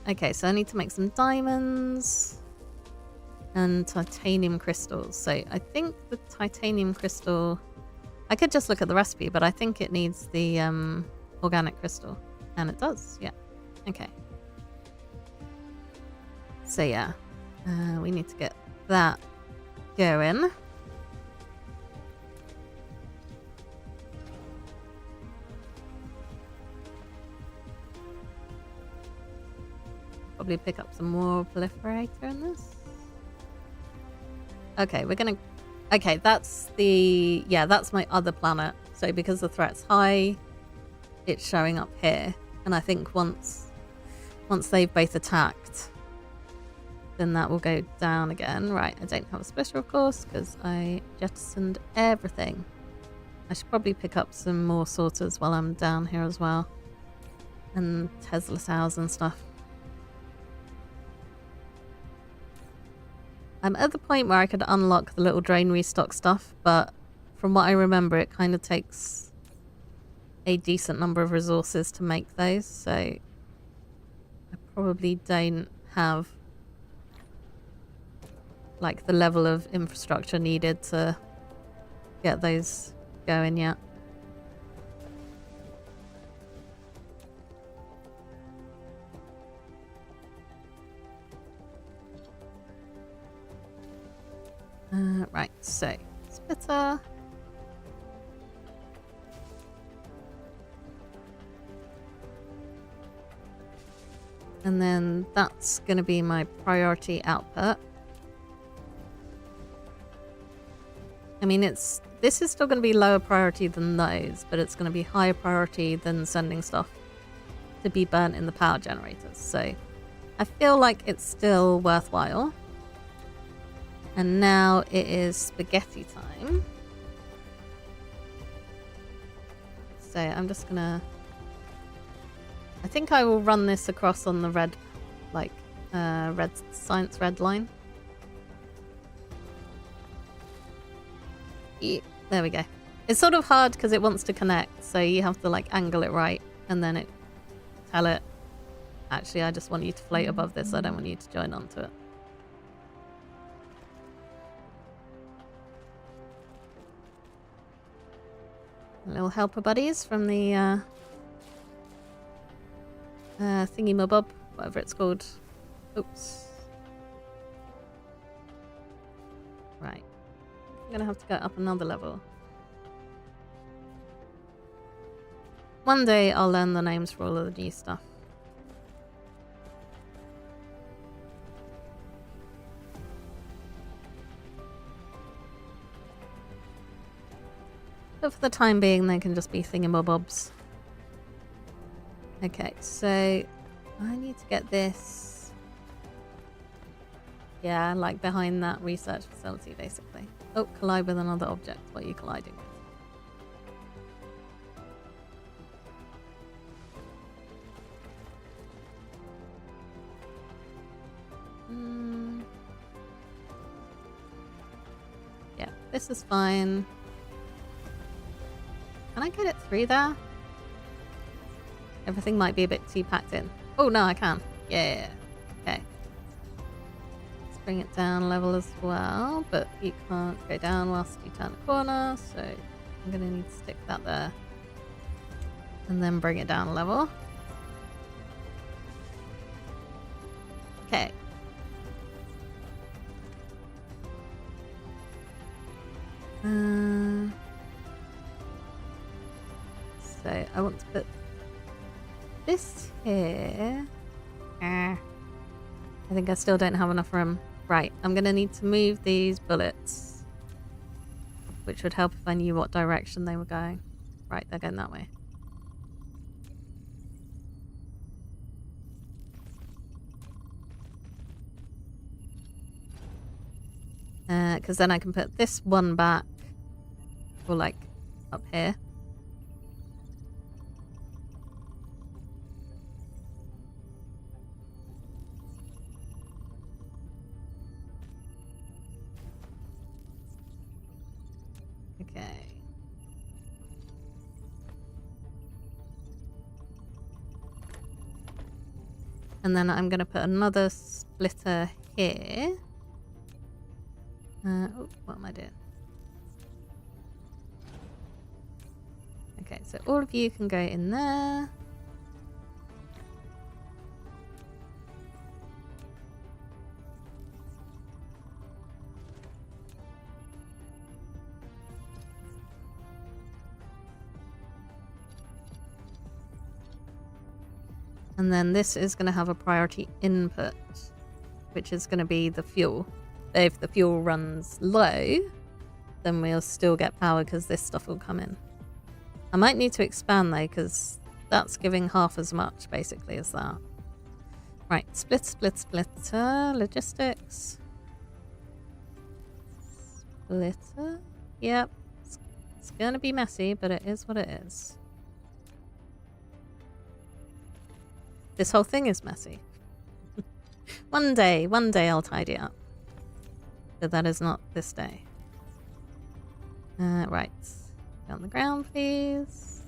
Okay, so I need to make some diamonds and titanium crystals. So I think the titanium crystal... I could just look at the recipe, but I think it needs the organic crystal. And it does, yeah. Okay. So yeah, we need to get that going. Probably pick up some more proliferator in this. Okay, we're gonna... Okay, that's the... Yeah, that's my other planet. So because the threat's high, it's showing up here. And I think once they've both attacked, then that will go down again. Right, I don't have a splitter, of course, because I jettisoned everything. I should probably pick up some more sorters while I'm down here as well. And Tesla cells and stuff. I'm at the point where I could unlock the little drain restock stuff, but from what I remember, it kind of takes a decent number of resources to make those, so I probably don't have like the level of infrastructure needed to get those going yet. Right, so splitter. And then that's going to be my priority output. I mean, this is still going to be lower priority than those, but it's going to be higher priority than sending stuff to be burnt in the power generators. So I feel like it's still worthwhile. And now it is spaghetti time. So I'm just going to... I think I will run this across on the red, like, red science red line. Yeah, there we go. It's sort of hard because it wants to connect, so you have to like angle it right and then it tell it, actually I just want you to float above this, I don't want you to join onto it. Little helper buddies from the thingy-mabob, whatever it's called. Oops. Right. I'm gonna have to go up another level. One day I'll learn the names for all of the new stuff. But for the time being, they can just be thingamabobs. Okay, so I need to get this. Yeah, like behind that research facility, basically. Oh, collide with another object. What are you colliding with? Yeah, this is fine. Can I get it through there? Everything might be a bit too packed in. Oh, no, I can. Yeah. Okay. Let's bring it down a level as well, but you can't go down whilst you turn the corner, so I'm going to need to stick that there. And then bring it down a level. Okay. So I want to put this here. I think I still don't have enough room. Right, I'm going to need to move these bullets, which would help if I knew what direction they were going. Right, they're going that way. Because then I can put this one back, or like up here. Okay. And then I'm going to put another splitter here. Oh, what am I doing? Okay, so all of you can go in there. And then this is going to have a priority input, which is going to be the fuel. If the fuel runs low, then we'll still get power because this stuff will come in. I might need to expand though, because that's giving half as much basically as that. Right, splitter, logistics. Splitter, yep. It's gonna be messy, but it is what it is. This whole thing is messy. One day I'll tidy it up. But that is not this day. Right. On the ground, please.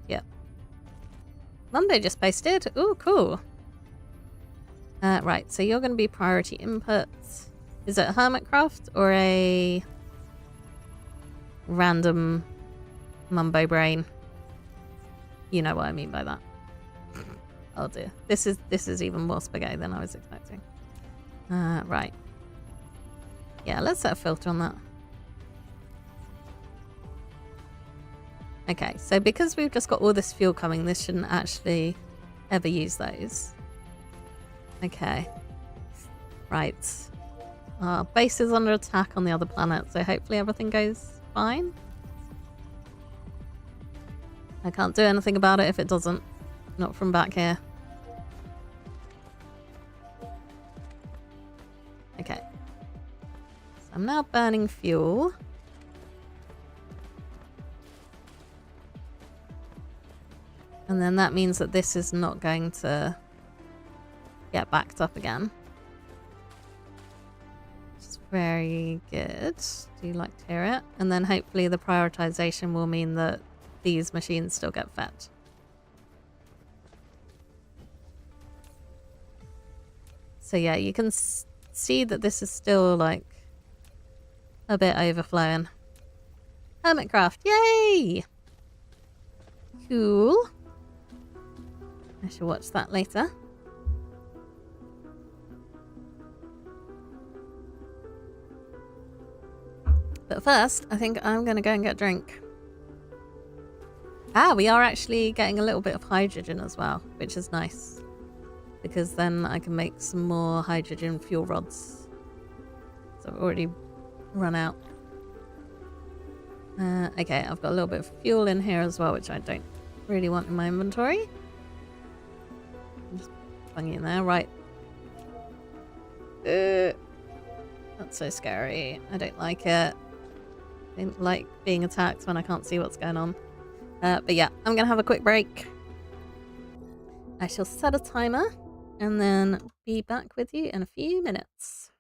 Yep. Monday just posted. Ooh, cool. Right, so you're going to be priority input. Is it a Hermitcraft or a random mumbo brain? You know what I mean by that. Oh dear. This is even more spaghetti than I was expecting. Right. Yeah, let's set a filter on that. Okay, so because we've just got all this fuel coming, this shouldn't actually ever use those. Okay. Right. Our base is under attack on the other planet, so hopefully everything goes fine. I can't do anything about it if it doesn't. Not from back here. Okay. So I'm now burning fuel. And then that means that this is not going to get backed up again. Which is very good. Do you like to hear it? And then hopefully the prioritization will mean that these machines still get fed. So yeah, you can see that this is still like a bit overflowing. Hermitcraft, yay! Cool. I shall watch that later. But first, I think I'm going to go and get a drink. Ah, we are actually getting a little bit of hydrogen as well, which is nice. Because then I can make some more hydrogen fuel rods. So I've already run out. Okay, I've got a little bit of fuel in here as well, which I don't really want in my inventory. I'm just bunging in there, right. That's so scary. I don't like it. I don't like being attacked when I can't see what's going on. But yeah, I'm going to have a quick break. I shall set a timer and then be back with you in a few minutes.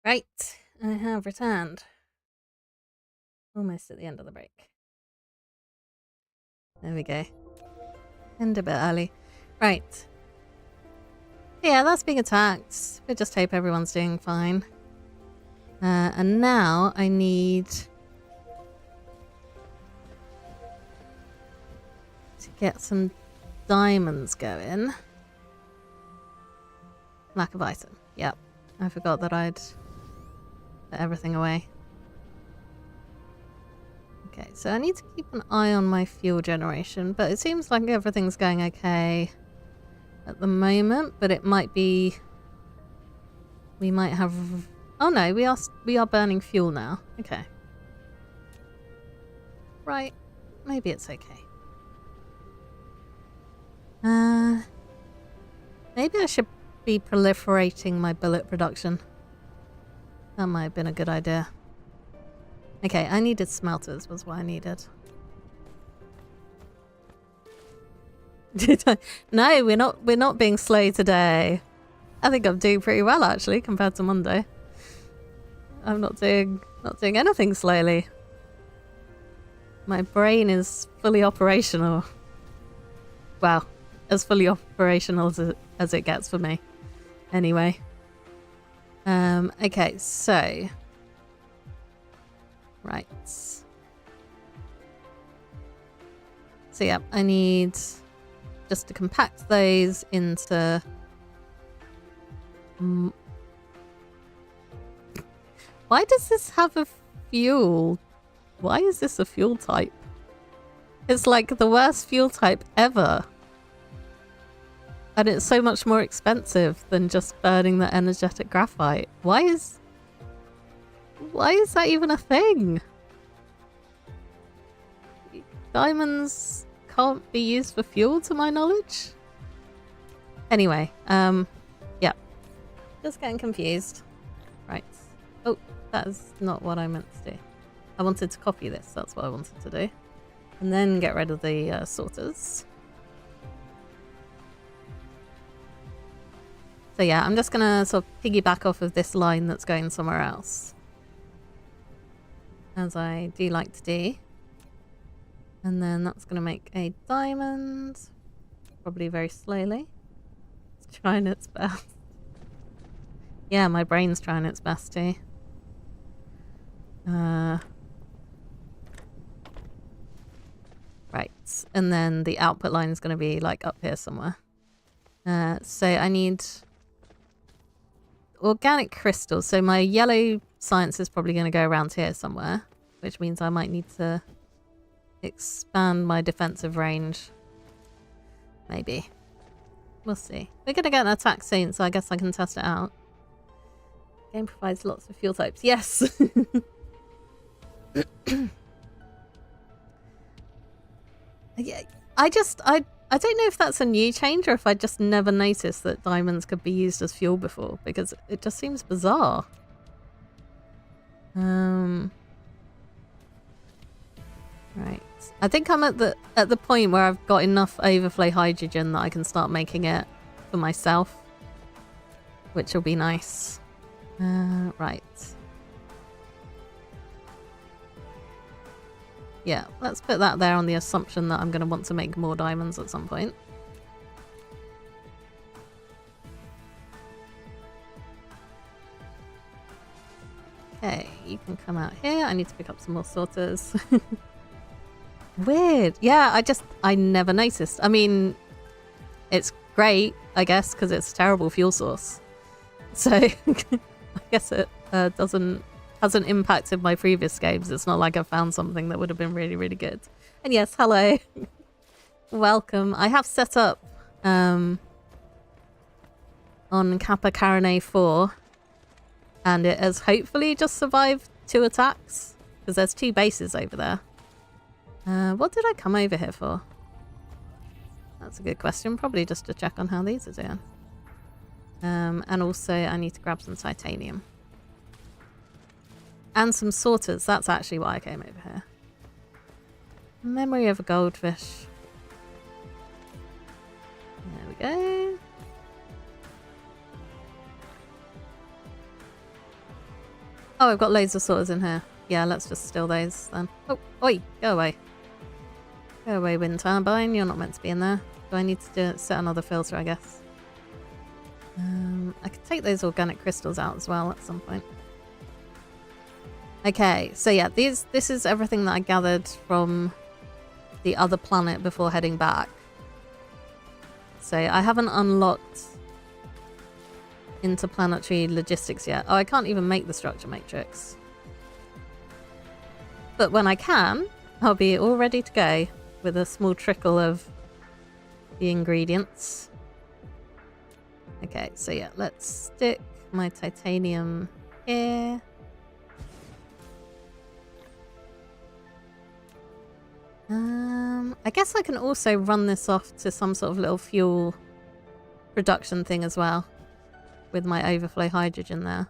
Right, I have returned. Almost at the end of the break. There we go. End a bit early. Right. Yeah, that's being attacked. We just hope everyone's doing fine. And now I need to get some diamonds going. Lack of item. Yep. I forgot that I'd put everything away. Okay, so I need to keep an eye on my fuel generation, but it seems like everything's going okay at the moment, but it might be... We might have... Oh no, we are burning fuel now. Okay. Right. Maybe it's okay. Maybe I should be proliferating my bullet production. That might have been a good idea. Okay, I needed smelters was what I needed. Did I? No, we're not being slow today. I think I'm doing pretty well actually compared to Monday. I'm not doing anything slowly. My brain is fully operational. Well, as fully operational as it gets for me. Anyway. Okay, so... Right. So yeah, I need just to compact those into... Why does this have a fuel? Why is this a fuel type? It's like the worst fuel type ever. And it's so much more expensive than just burning the energetic graphite. Why is that even a thing? Diamonds can't be used for fuel to my knowledge. Anyway, yeah. Just getting confused. Right. Oh, that is not what I meant to do. I wanted to copy this, that's what I wanted to do. And then get rid of the sorters. So yeah, I'm just gonna sort of piggyback off of this line that's going somewhere else. As I do like to do. And then that's gonna make a diamond. Probably very slowly. It's trying its best. Yeah, my brain's trying its best too. Right, and then the output line is going to be like up here somewhere. So I need organic crystals. So my yellow science is probably going to go around here somewhere, which means I might need to expand my defensive range. Maybe. We'll see. We're going to get an attack soon, so I guess I can test it out. Game provides lots of fuel types. Yes! Yeah, I don't know if that's a new change or if I just never noticed that diamonds could be used as fuel before, because it just seems bizarre. Right. I think I'm at the point where I've got enough overflow hydrogen that I can start making it for myself, which will be nice. Right. Yeah, let's put that there on the assumption that I'm going to want to make more diamonds at some point. Okay, you can come out here. I need to pick up some more sorters. Weird. Yeah, I never noticed. I mean, it's great, I guess, because it's a terrible fuel source. So, I guess it hasn't impacted my previous games. It's not like I found something that would have been really, really good. And yes, hello. Welcome. I have set up on Kappa Carinae 4, and it has hopefully just survived 2 attacks, because there's 2 bases over there. What did I come over here for? That's a good question. Probably just to check on how these are doing. And also I need to grab some titanium. And some sorters. That's actually why I came over here. Memory of a goldfish. There we go. Oh, I've got loads of sorters in here. Yeah, let's just steal those then. Oh, oi, go away. Go away, wind turbine. You're not meant to be in there. Do I need to set another filter, I guess? I could take those organic crystals out as well at some point. Okay, so yeah, this is everything that I gathered from the other planet before heading back. So I haven't unlocked interplanetary logistics yet. Oh, I can't even make the structure matrix. But when I can, I'll be all ready to go with a small trickle of the ingredients. Okay, so yeah, let's stick my titanium here. I guess I can also run this off to some sort of little fuel production thing as well with my overflow hydrogen there.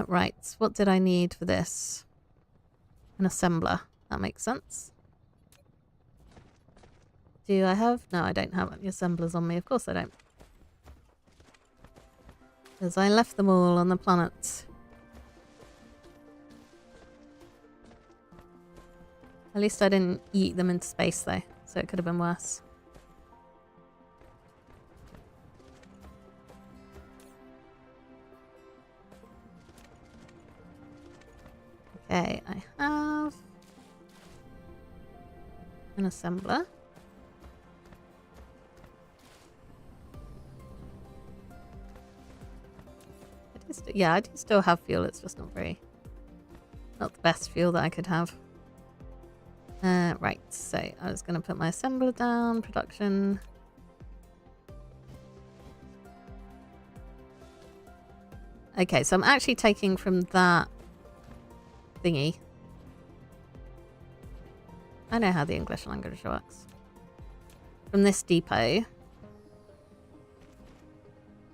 Right, what did I need for this? An assembler. That makes sense. Do I have? No, I don't have any assemblers on me. Of course I don't. Because I left them all on the planet. At least I didn't yeet them into space though, so it could have been worse. Okay, I have an assembler. Yeah, I do still have fuel, it's just not the best fuel that I could have. Right, so I was going to put my assembler down, production. Okay, so I'm actually taking from that thingy. I know how the English language works. From this depot.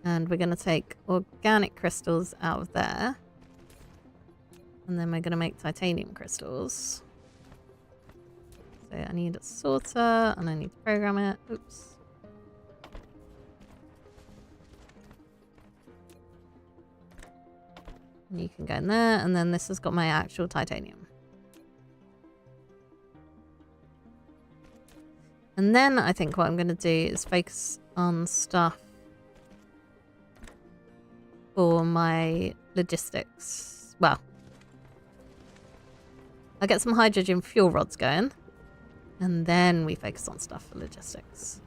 And we're going to take organic crystals out of there. And then we're going to make titanium crystals. So I need a sorter and I need to program it. Oops. And you can go in there, and then this has got my actual titanium. And then I think what I'm going to do is focus on stuff for my logistics. Well, I'll get some hydrogen fuel rods going. And then we focus on stuff for logistics.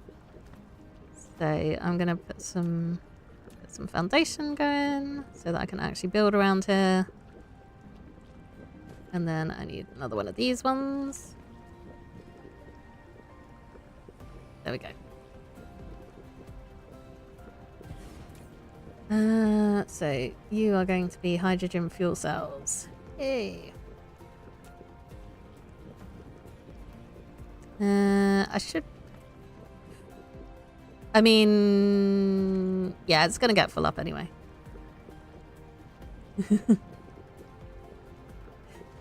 So I'm going to put some foundation going so that I can actually build around here. And then I need another one of these ones. There we go. So you are going to be hydrogen fuel cells. Yay. I mean, yeah, it's gonna get full up anyway.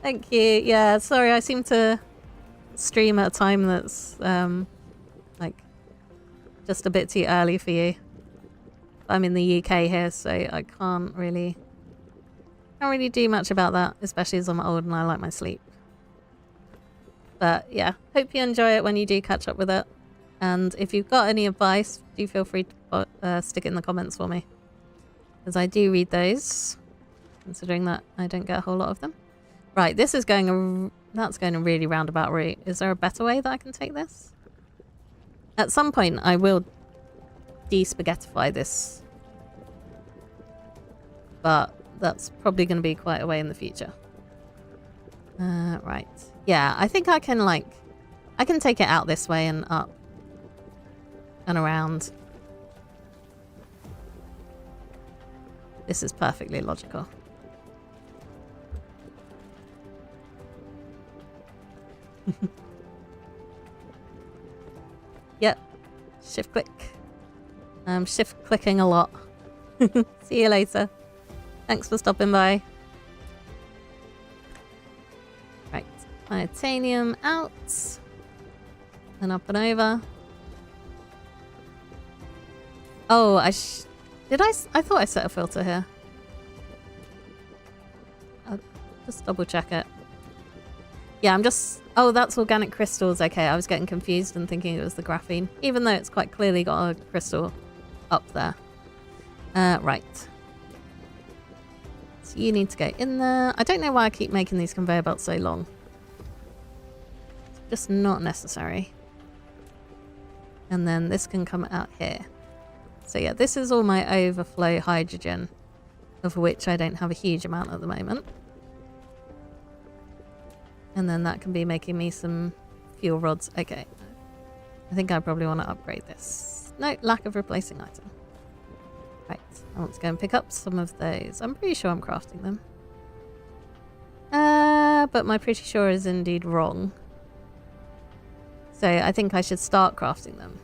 Thank you. Yeah, sorry, I seem to stream at a time that's like just a bit too early for you. I'm in the UK here, so I can't really do much about that, especially as I'm old and I like my sleep. But yeah, hope you enjoy it when you do catch up with it. And if you've got any advice, do feel free to stick it in the comments for me. Because I do read those, considering that I don't get a whole lot of them. Right, this is that's going a really roundabout route. Is there a better way that I can take this? At some point, I will de-spaghettify this. But that's probably going to be quite a way in the future. Right. Yeah, I think I can take it out this way and up and around. This is perfectly logical. Yep. Shift click. I'm shift clicking a lot. See you later. Thanks for stopping by. Right. Titanium out. And up and over. Oh, I thought I set a filter here. I'll just double check it. Yeah, oh, that's organic crystals. Okay, I was getting confused and thinking it was the graphene, even though it's quite clearly got a crystal up there. Right. So you need to go in there. I don't know why I keep making these conveyor belts so long. It's just not necessary. And then this can come out here. So yeah, this is all my overflow hydrogen, of which I don't have a huge amount at the moment. And then that can be making me some fuel rods. Okay. I think I probably want to upgrade this. No, lack of replacing item. Right, I want to go and pick up some of those. I'm pretty sure I'm crafting them. But my pretty sure is indeed wrong. So I think I should start crafting them.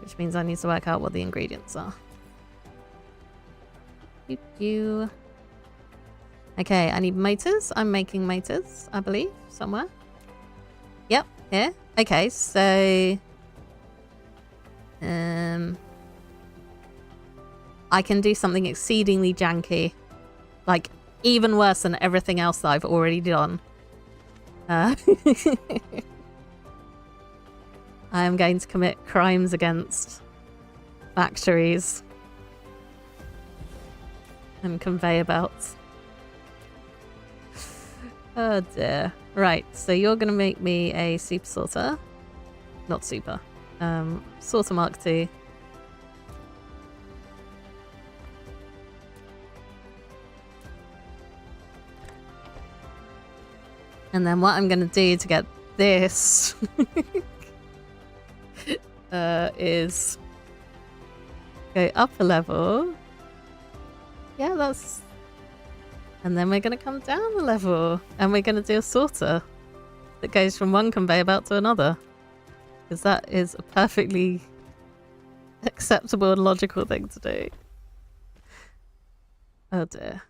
Which means I need to work out what the ingredients are. Okay, I need motors. I'm making motors, I believe, somewhere. Yep, here. Okay, so... I can do something exceedingly janky. Like, even worse than everything else that I've already done. I am going to commit crimes against factories and conveyor belts. Oh dear. Right, so you're going to make me a super sorter. Not super. Sorter Mark II. And then what I'm going to do to get this is go up a level. Yeah, that's... And then we're going to come down a level. And we're going to do a sorter that goes from one conveyor belt to another. Because that is a perfectly acceptable and logical thing to do. Oh dear.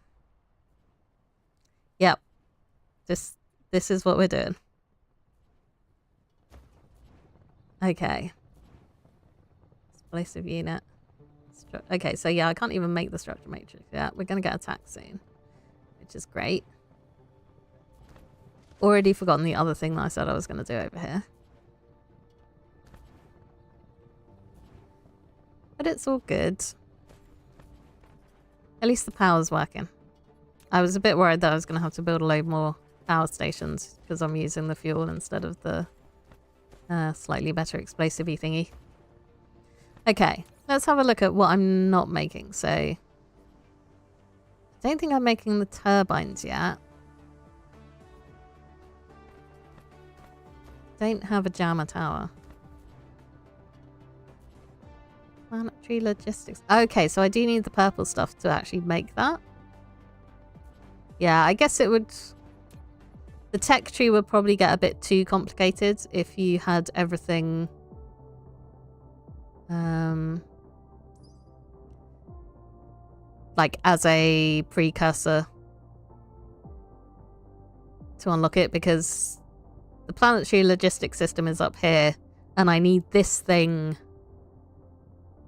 Yep. This is what we're doing. Okay. Explosive unit. Okay, so yeah, I can't even make the structure matrix yet. We're going to get attacked soon, which is great. Already forgotten the other thing that I said I was going to do over here. But it's all good. At least the power's working. I was a bit worried that I was going to have to build a load more power stations because I'm using the fuel instead of the slightly better explosive-y thingy. Okay, let's have a look at what I'm not making. So, I don't think I'm making the turbines yet. Don't have a jammer tower. Planetary logistics. Okay, so I do need the purple stuff to actually make that. Yeah, I guess it would... The tech tree would probably get a bit too complicated if you had everything... like, as a precursor to unlock it, because the planetary logistics system is up here, and I need this thing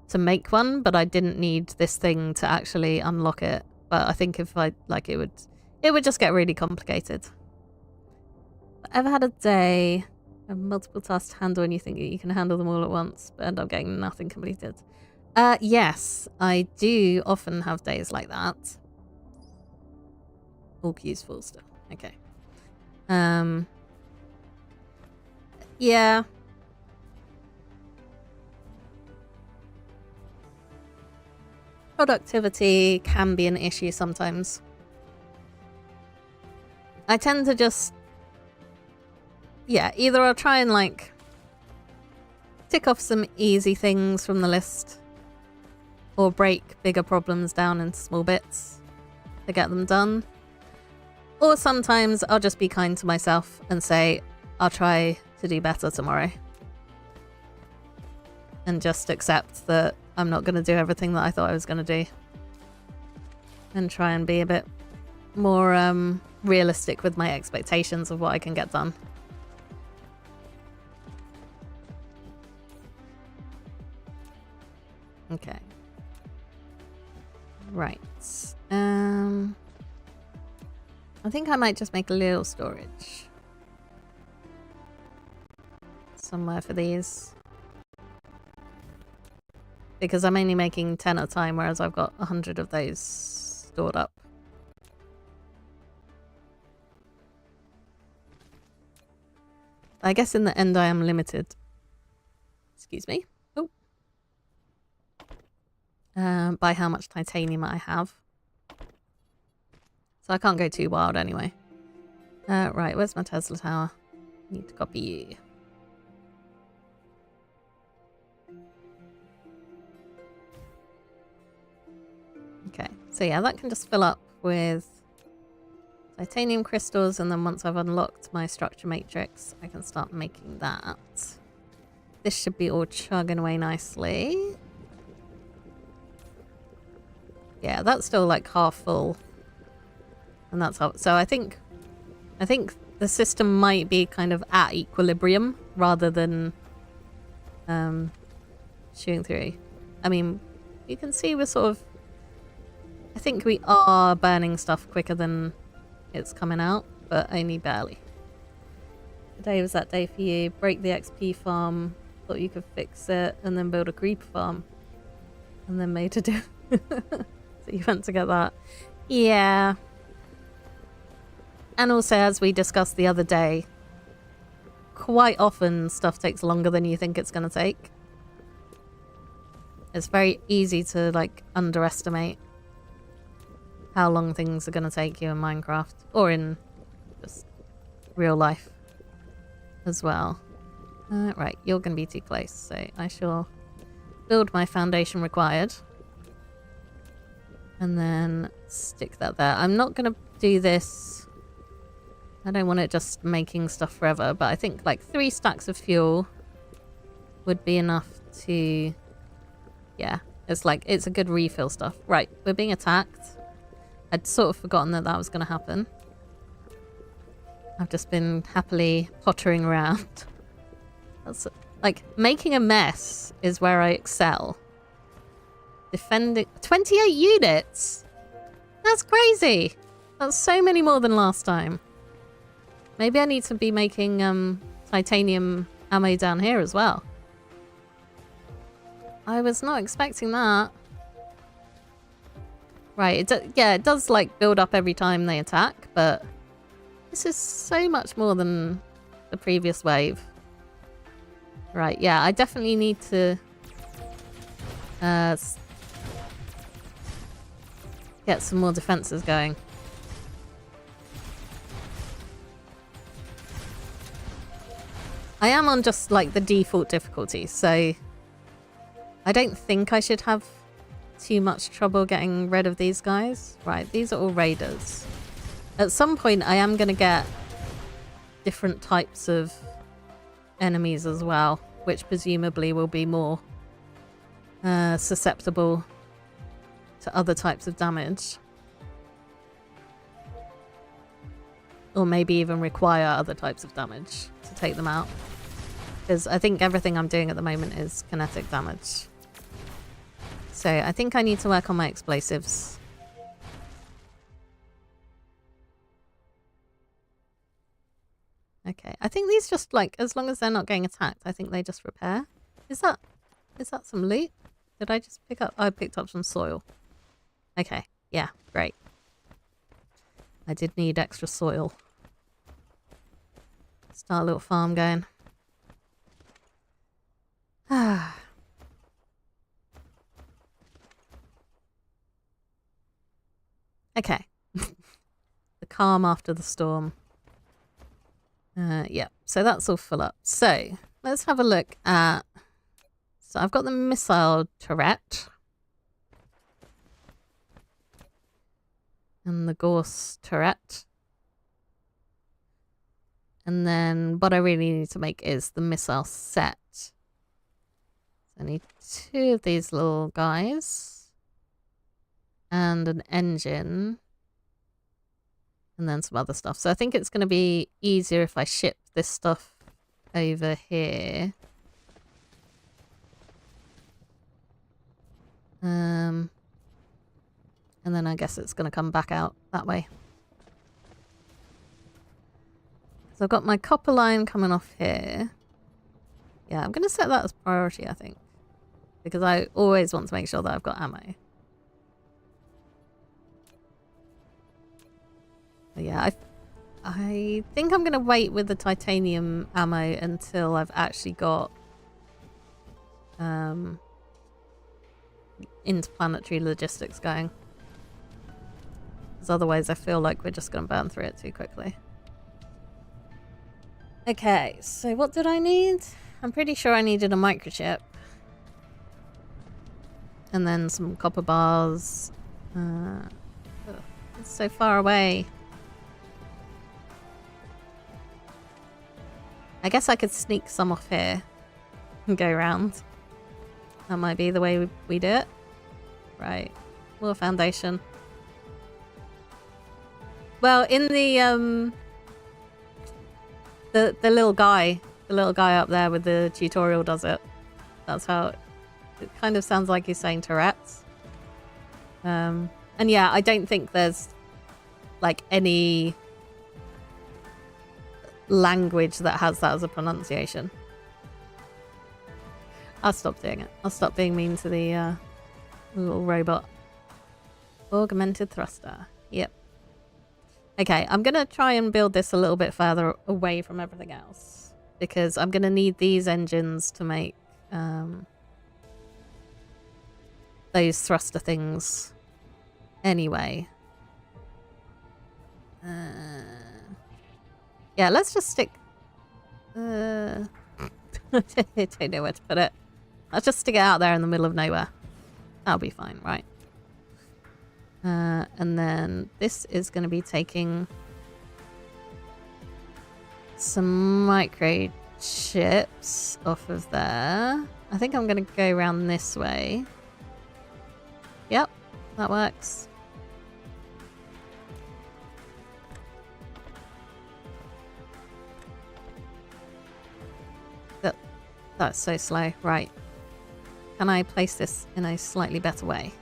to make one, but I didn't need this thing to actually unlock it. But I think if I, like, it would just get really complicated. Ever had a day of multiple tasks to handle and you think you can handle them all at once, but end up getting nothing completed? Yes, I do often have days like that. All queues full still. Okay. Yeah. Productivity can be an issue sometimes. I tend to just... Yeah, either I'll try and, like, tick off some easy things from the list, or break bigger problems down into small bits to get them done. Or sometimes I'll just be kind to myself and say, I'll try to do better tomorrow. And just accept that I'm not going to do everything that I thought I was going to do. And try and be a bit more realistic with my expectations of what I can get done. Okay. Right. I think I might just make a little storage somewhere for these. Because I'm only making 10 at a time, whereas I've got 100 of those stored up. I guess in the end I am limited Excuse me. Oh. By how much titanium I have. So I can't go too wild anyway. Right, where's my Tesla tower? Need to copy you. Okay, so yeah, that can just fill up with titanium crystals, and then once I've unlocked my structure matrix, I can start making that. This should be all chugging away nicely. Yeah, that's still like half full. And that's how, so I think the system might be kind of at equilibrium rather than shooting through. I mean, you can see we're sort of, I think we are burning stuff quicker than it's coming out, but only barely. Today was that day for you. Break the XP farm. Thought you could fix it and then build a creeper farm. And then made a do. So you went to get that. Yeah. And also, as we discussed the other day, quite often stuff takes longer than you think it's going to take. It's very easy to like underestimate how long things are going to take you in Minecraft or in just real life as well. Right, you're going to be too close, so I shall build my foundation required and then stick that there. I'm not going to do this. I don't want it just making stuff forever, but I think like 3 stacks of fuel would be enough to, yeah, it's like, it's a good refill stuff. Right, we're being attacked. I'd sort of forgotten that that was going to happen. I've just been happily pottering around. That's, like, making a mess is where I excel. Defending 28 units. That's crazy. That's so many more than last time. Maybe I need to be making titanium ammo down here as well. I was not expecting that. Right, yeah, it does like build up every time they attack, but this is so much more than the previous wave. Right, yeah, I definitely need to get some more defenses going. I am on just like the default difficulty, so I don't think I should have too much trouble getting rid of these guys. Right, these are all raiders. At some point I am going to get different types of enemies as well, which presumably will be more susceptible to other types of damage. Or maybe even require other types of damage to take them out. Because I think everything I'm doing at the moment is kinetic damage. So I think I need to work on my explosives. Okay, I think these just like, as long as they're not getting attacked, I think they just repair. Is that some loot? Did I just pick up? I picked up some soil. Okay, yeah, great. I did need extra soil. Start a little farm going. Ah. Okay. The calm after the storm. Yeah, so that's all full up. So let's have a look at... So I've got the missile turret. And the Gorse turret. And then what I really need to make is the missile set. So I need 2 of these little guys. And an engine. And then some other stuff. So I think it's going to be easier if I ship this stuff over here. And then I guess it's going to come back out that way. So I've got my copper line coming off here. Yeah, I'm going to set that as priority, I think. Because I always want to make sure that I've got ammo. But yeah, I think I'm going to wait with the titanium ammo until I've actually got interplanetary logistics going. Because otherwise I feel like we're just going to burn through it too quickly. Okay, so what did I need? I'm pretty sure I needed a microchip. And then some copper bars. It's so far away. I guess I could sneak some off here and go around. That might be the way we do it. Right. More foundation. Well, in the little guy up there with the tutorial does it. That's how it kind of sounds like he's saying Tourette's. And yeah, I don't think there's like any language that has that as a pronunciation. I'll stop doing it. I'll stop being mean to the little robot. Augmented thruster. Yep. Okay, I'm going to try and build this a little bit further away from everything else. Because I'm going to need these engines to make those thruster things anyway. Yeah, let's just stick... I don't know where to put it. Let's just stick it out there in the middle of nowhere. That'll be fine, right? And then this is going to be taking some microchips off of there. I think I'm going to go around this way. Yep, that works. That's so slow. Right. Can I place this in a slightly better way?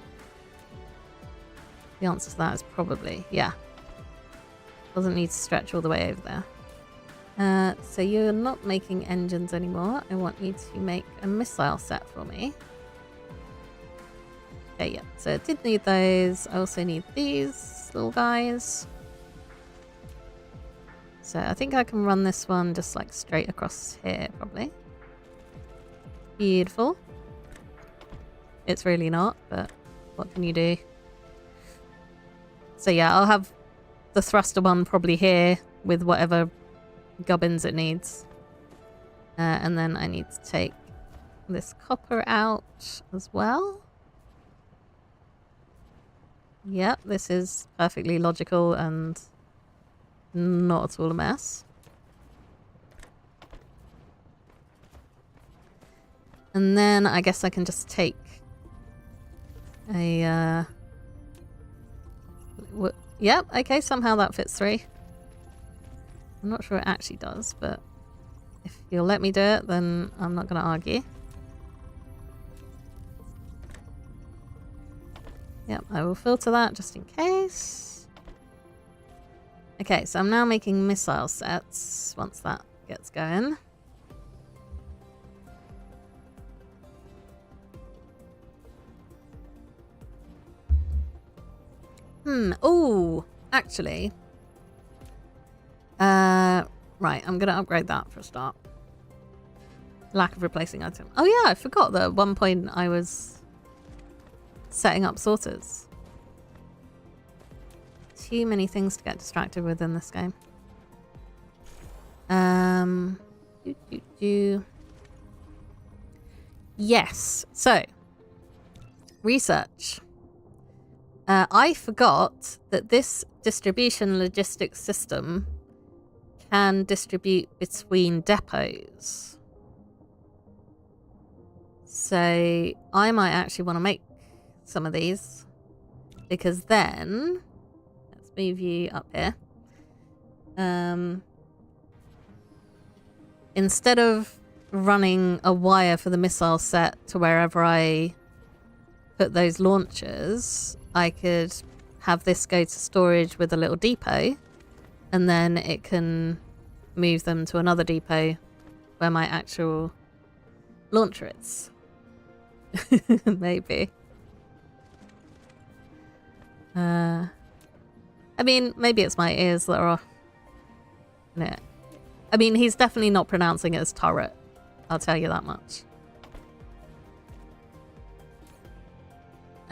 The answer to that is probably, yeah. Doesn't need to stretch all the way over there. So you're not making engines anymore. I want you to make a missile set for me. Okay, yeah. So I did need those. I also need these little guys. So I think I can run this one just like straight across here, probably. Beautiful. It's really not, but what can you do? So yeah, I'll have the thruster one probably here with whatever gubbins it needs. And then I need to take this copper out as well. Yep, this is perfectly logical and not at all a mess. And then I guess I can just take a... Yep, okay, somehow that fits through. I'm not sure it actually does, but if you'll let me do it, then I'm not going to argue. Yep, I will filter that just in case. Okay, so I'm now making missile sets once that gets going. Oh, actually. Right, I'm going to upgrade that for a start. Lack of replacing item. Oh yeah, I forgot that at one point I was setting up sorters. Too many things to get distracted with in this game. Yes, so research. I forgot that this distribution logistics system can distribute between depots. So I might actually want to make some of these, because then let's move you up here. Instead of running a wire for the missile set to wherever I put those launchers, I could have this go to storage with a little depot, and then it can move them to another depot where my actual launcher is. Maybe. I mean, maybe it's my ears that are off. No. I mean, he's definitely not pronouncing it as turret. I'll tell you that much.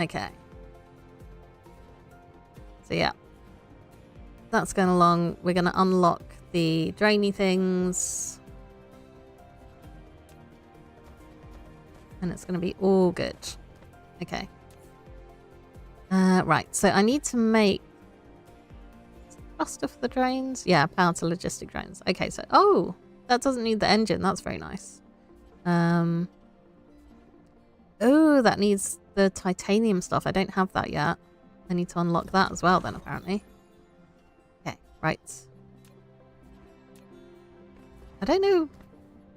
Okay. So yeah. That's going along. We're going to unlock the drainy things. And it's going to be all good. Okay. Right, so I need to make cluster for the drains. Yeah, power to logistic drains. Okay, so oh, that doesn't need the engine. That's very nice. Oh, that needs the titanium stuff. I don't have that yet. I need to unlock that as well then, apparently. Okay, right. I don't know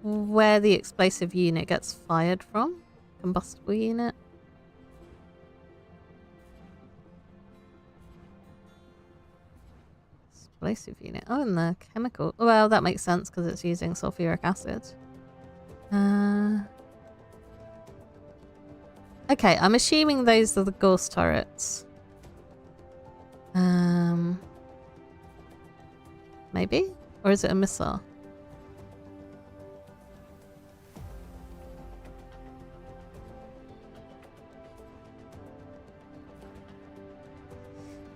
where the explosive unit gets fired from. Combustible unit. Explosive unit. Oh, and the chemical. Well, that makes sense because it's using sulfuric acid. Okay, I'm assuming those are the ghost turrets. Maybe? Or is it a missile?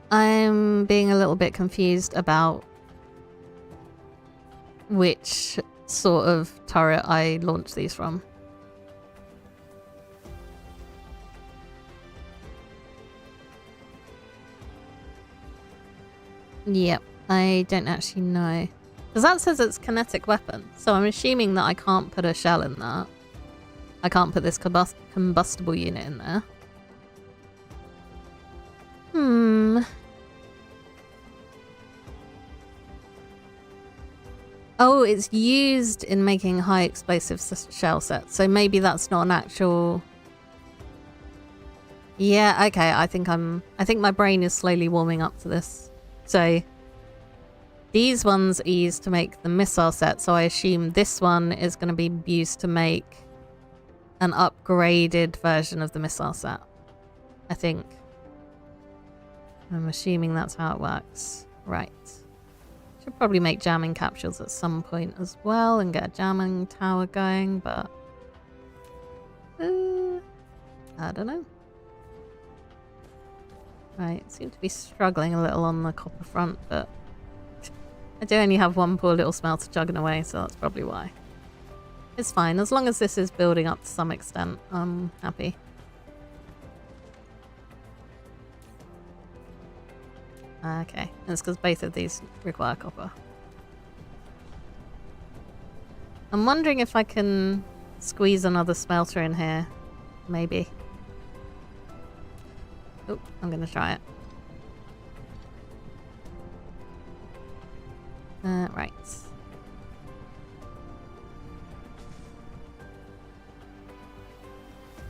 I'm being a little bit confused about which sort of turret I launched these from. Yep, I don't actually know. Because that says it's kinetic weapon, so I'm assuming that I can't put a shell in that. I can't put this combustible unit in there. Oh, it's used in making high explosive shell sets, so maybe that's not an actual... Yeah, okay, I think my brain is slowly warming up to this. So these ones are used to make the missile set, so I assume this one is going to be used to make an upgraded version of the missile set. I think. I'm assuming that's how it works. Right. Should probably make jamming capsules at some point as well and get a jamming tower going, but I don't know. Right, seem to be struggling a little on the copper front, but I do only have one poor little smelter chugging away, so that's probably why. It's fine, as long as this is building up to some extent, I'm happy. Okay, that's because both of these require copper. I'm wondering if I can squeeze another smelter in here. Maybe. Oh, I'm gonna try it. Right.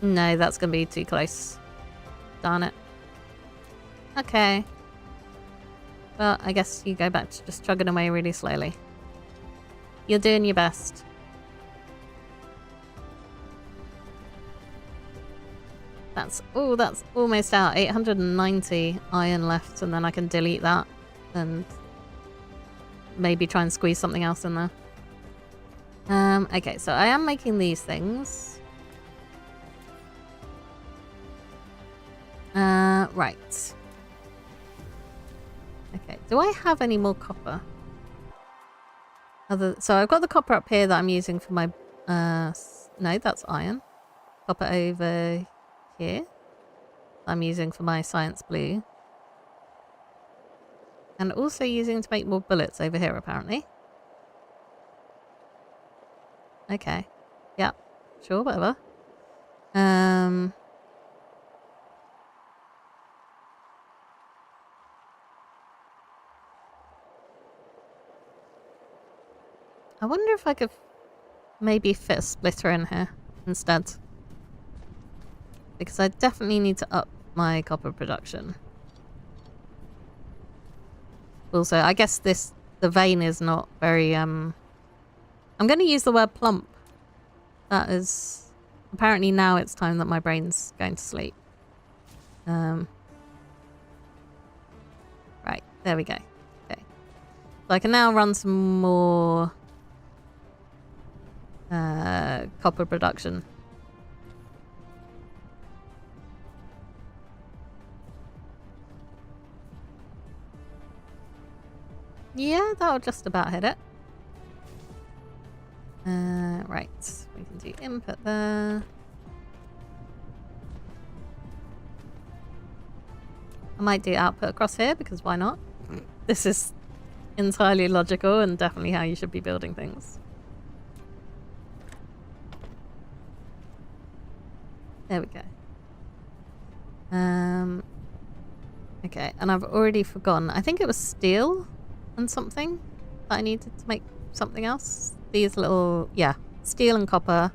No, that's gonna be too close. Darn it. Okay. Well, I guess you go back to just chugging away really slowly. You're doing your best. That's almost out. 890 iron left, and then I can delete that and maybe try and squeeze something else in there. Okay, so I am making these things. Right. Okay, do I have any more copper? So I've got the copper up here that I'm using for my... no, that's iron. Copper over here. I'm using for my science blue. And also using to make more bullets over here, apparently. Okay. Yeah. Sure, whatever. I wonder if I could maybe fit a splitter in here instead. Because I definitely need to up my copper production. Also, I guess the vein is not very, I'm going to use the word plump. That is, apparently now it's time that my brain's going to sleep. Right, there we go. Okay. So I can now run some more copper production. Yeah, that'll just about hit it. Right, we can do input there. I might do output across here because why not? This is entirely logical and definitely how you should be building things. There we go. Okay, and I've already forgotten. I think it was steel and something that I needed to make something else. These little, yeah, steel and copper.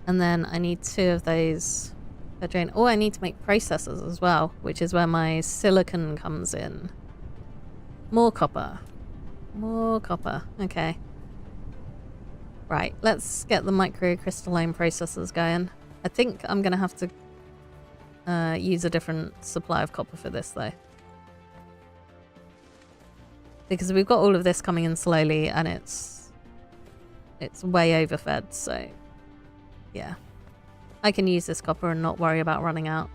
And then I need 2 of those per drain. Oh, I need to make processors as well, which is where my silicon comes in. More copper. More copper. Okay. Right, let's get the microcrystalline processors going. I think I'm going to have to use a different supply of copper for this, though. Because we've got all of this coming in slowly, and it's way overfed, so... yeah. I can use this copper and not worry about running out.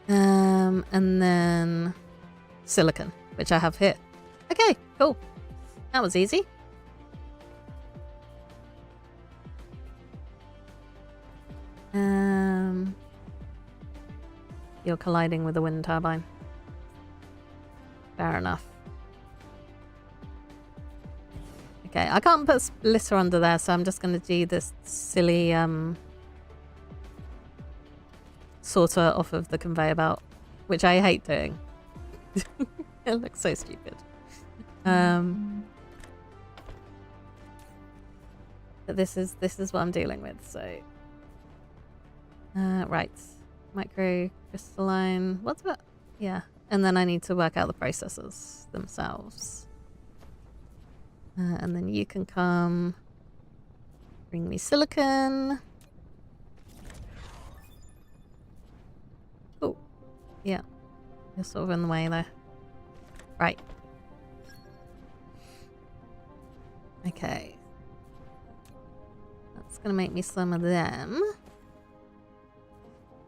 And then... silicon, which I have here. Okay, cool. That was easy. You're colliding with a wind turbine. Fair enough. Okay, I can't put splitter under there, so I'm just going to do this silly sorter off of the conveyor belt, which I hate doing. It looks so stupid. But this is what I'm dealing with, so... right. Microcrystalline... what's that? Yeah. And then I need to work out the processors themselves. And then you can come... bring me silicon. Oh. Yeah. You're sort of in the way there. Right. Okay. That's gonna make me some of them.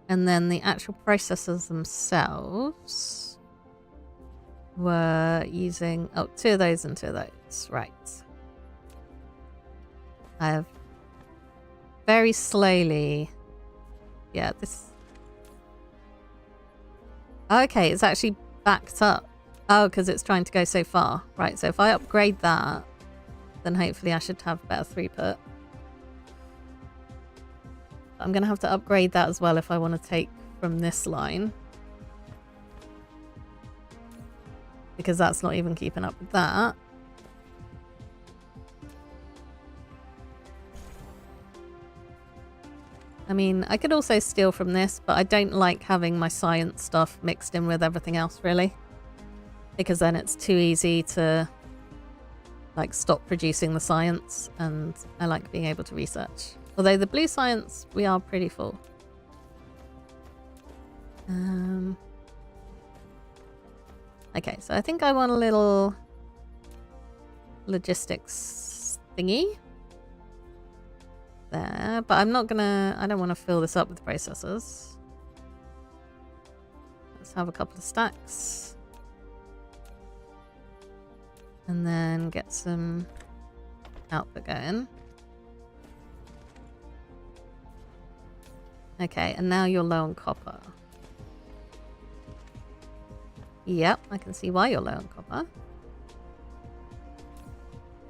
And then the actual processors themselves were using... oh, 2 of those and 2 of those. Right. I have very slowly... yeah, this... okay, it's actually backed up. Oh, because it's trying to go so far. Right, so if I upgrade that, then hopefully I should have better throughput. I'm going to have to upgrade that as well if I want to take from this line. Because that's not even keeping up with that. I mean, I could also steal from this, but I don't like having my science stuff mixed in with everything else, really. Because then it's too easy to, like, stop producing the science, and I like being able to research. Although the blue science, we are pretty full. Okay, so I think I want a little logistics thingy there, but I'm not gonna... I don't want to fill this up with processors. Let's have a couple of stacks. And then get some output going. Okay, and now you're low on copper. Yep, I can see why you're low on copper.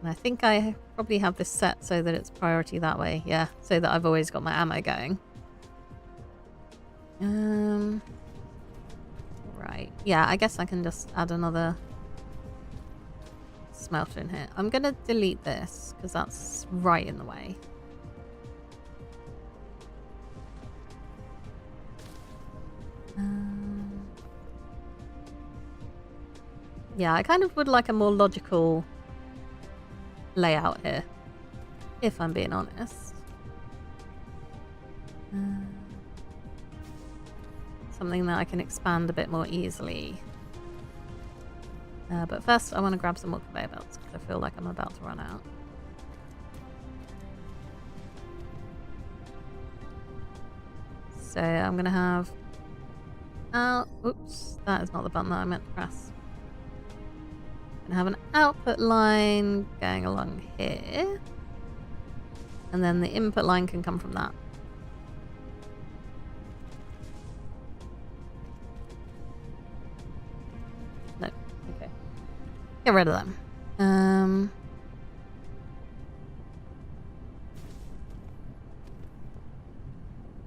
And I think I probably have this set so that it's priority that way. Yeah, so that I've always got my ammo going. Right. Yeah, I guess I can just add another smelter in here. I'm going to delete this because that's right in the way. Yeah, I kind of would like a more logical layout here, if I'm being honest. Something that I can expand a bit more easily. But first I want to grab some more conveyor belts because I feel like I'm about to run out. So I'm going to have... oops, that is not the button that I meant to press. Gonna have an output line going along here. And then the input line can come from that. No, okay. Get rid of them.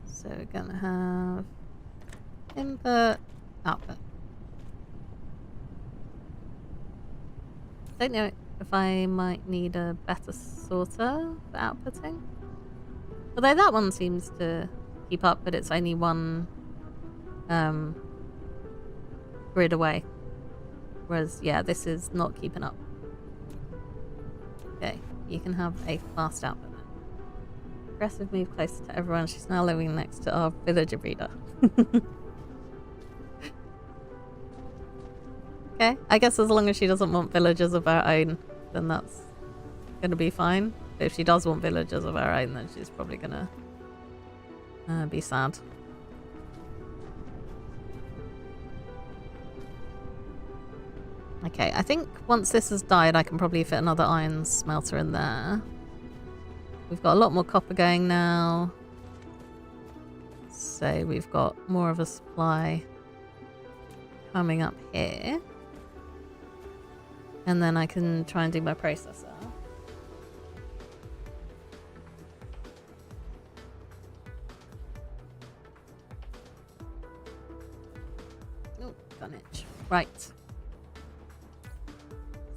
So we're gonna have input, output. Don't know if I might need a better sorter for outputting. Although that one seems to keep up, but it's only one grid away. Whereas, yeah, this is not keeping up. Okay, you can have a fast output now. Aggressive move closer to everyone. She's now living next to our villager breeder. Okay, I guess as long as she doesn't want villagers of her own, then that's gonna be fine. But if she does want villagers of her own, then she's probably gonna be sad. Okay, I think once this has died, I can probably fit another iron smelter in there. We've got a lot more copper going now. So we've got more of a supply coming up here. And then I can try and do my processor. Oh, damage. Right.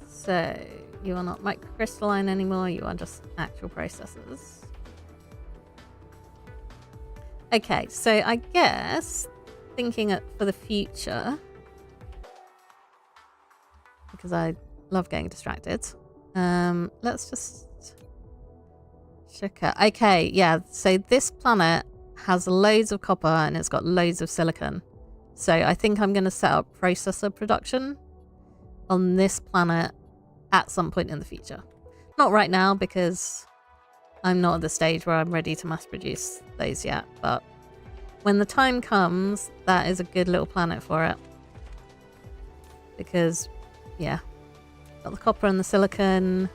So, you are not microcrystalline anymore, you are just actual processors. Okay, so I guess thinking for the future, because I love getting distracted. Let's just check out. Okay, yeah, so this planet has loads of copper and it's got loads of silicon. So I think I'm going to set up processor production on this planet at some point in the future. Not right now because I'm not at the stage where I'm ready to mass produce those yet, but when the time comes, that is a good little planet for it. Because, yeah, got the copper and the silicon,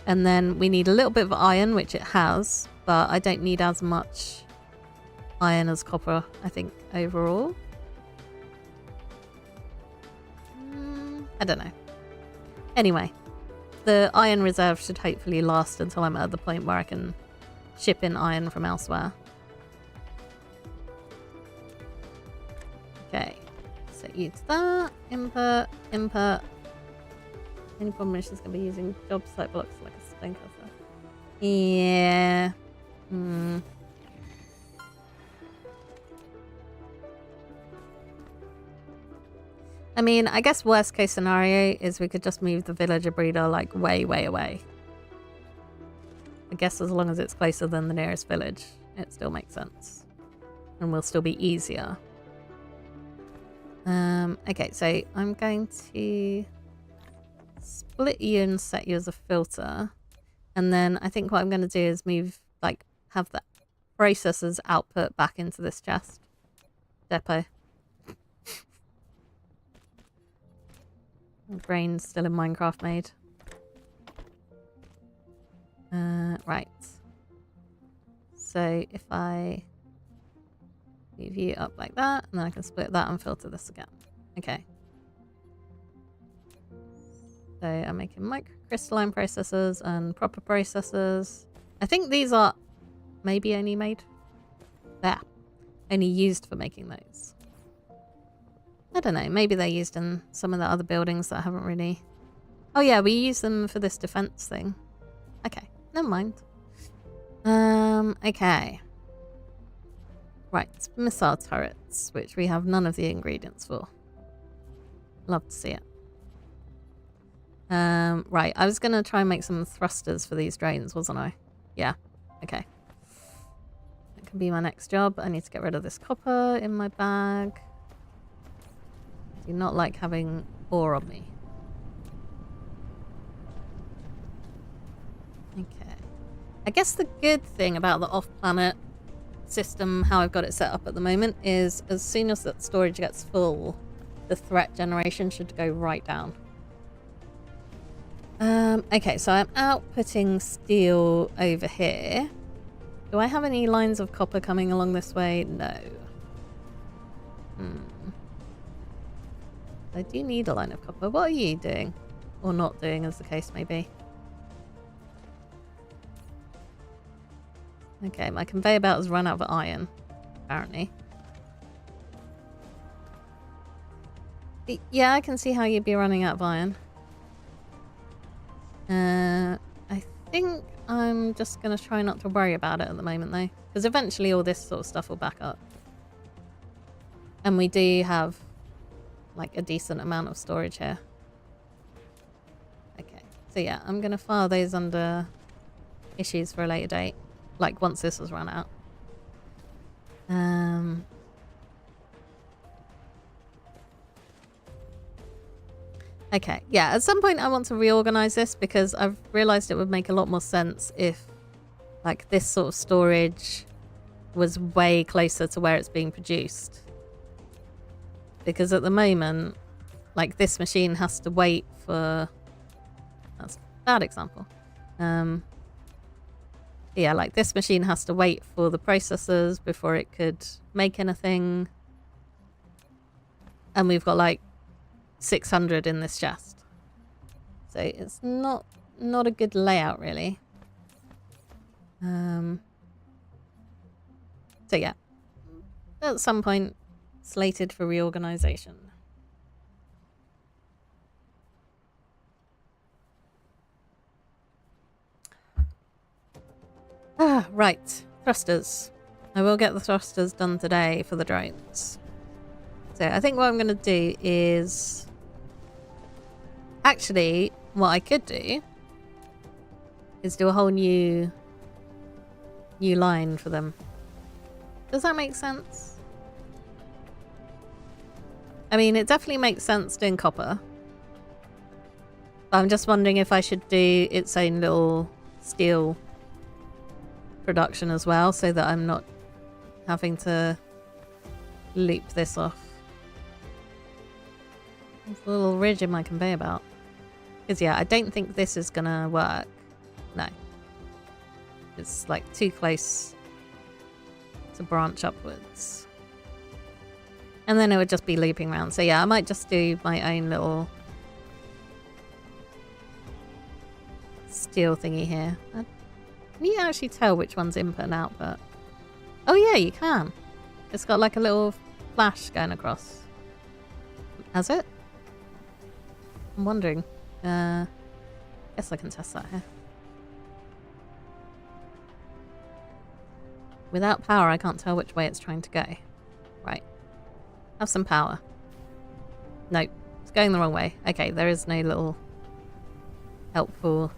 and then we need a little bit of iron, which it has, but I don't need as much iron as copper, I think, overall. I don't know. Anyway, the iron reserve should hopefully last until I'm at the point where I can ship in iron from elsewhere. Okay, set you to that. Input, input. Any problem is she's going to be using job site blocks like a stone cutter. Yeah. I mean, I guess worst case scenario is we could just move the villager breeder like way, way away. I guess as long as it's closer than the nearest village, it still makes sense. And will still be easier. Okay, so I'm going to split you and set you as a filter. And then I think what I'm going to do is move, like, have the processor's output back into this chest depot. My brain's still in Minecraft mode. Right. So if I move you up like that, and then I can split that and filter this again. Okay. So I'm making microcrystalline processors and proper processors. I think these are maybe only made there. Only used for making those. I don't know, maybe they're used in some of the other buildings that I haven't really... Oh yeah, we use them for this defense thing. Okay, never mind. Okay. Right, missile turrets, which we have none of the ingredients for. Love to see it. Right, I was going to try and make some thrusters for these drones, wasn't I? Yeah, okay. That can be my next job. I need to get rid of this copper in my bag. Do not like having ore on me. Okay. I guess the good thing about the off-planet system, how I've got it set up at the moment, is as soon as that storage gets full, the threat generation should go right down. Okay, so I'm outputting steel over here. Do I have any lines of copper coming along this way? No. I do need a line of copper. What are you doing? Or not doing, as the case may be. Okay, my conveyor belt has run out of iron, apparently. Yeah, I can see how you'd be running out of iron. I think I'm just going to try not to worry about it at the moment, though. Because eventually all this sort of stuff will back up. And we do have, like, a decent amount of storage here. Okay, so yeah, I'm going to file those under issues for a later date. Like, once this has run out. Okay, yeah, at some point I want to reorganize this because I've realized it would make a lot more sense if, like, this sort of storage was way closer to where it's being produced. Because at the moment, like, this machine has to wait for... That's a bad example. Yeah, like, this machine has to wait for the processors before it could make anything. And we've got, like, 600 in this chest. So it's not a good layout, really. So yeah, at some point slated for reorganization. Right, thrusters. I will get the thrusters done today for the drones. So I think what I'm going to do is... Actually, what I could do is do a whole new line for them. Does that make sense? I mean, it definitely makes sense doing copper. But I'm just wondering if I should do its own little steel production as well, so that I'm not having to loop this off. There's a little ridge in my conveyor belt. Because yeah, I don't think this is gonna work. No. It's like too close to branch upwards. And then it would just be looping around. So yeah, I might just do my own little steel thingy here. Can you actually tell which one's input and output? Oh yeah, you can. It's got like a little flash going across. Has it? I'm wondering. Guess I can test that here. Without power, I can't tell which way it's trying to go. Right. Have some power. Nope. It's going the wrong way. Okay, there is no little helpful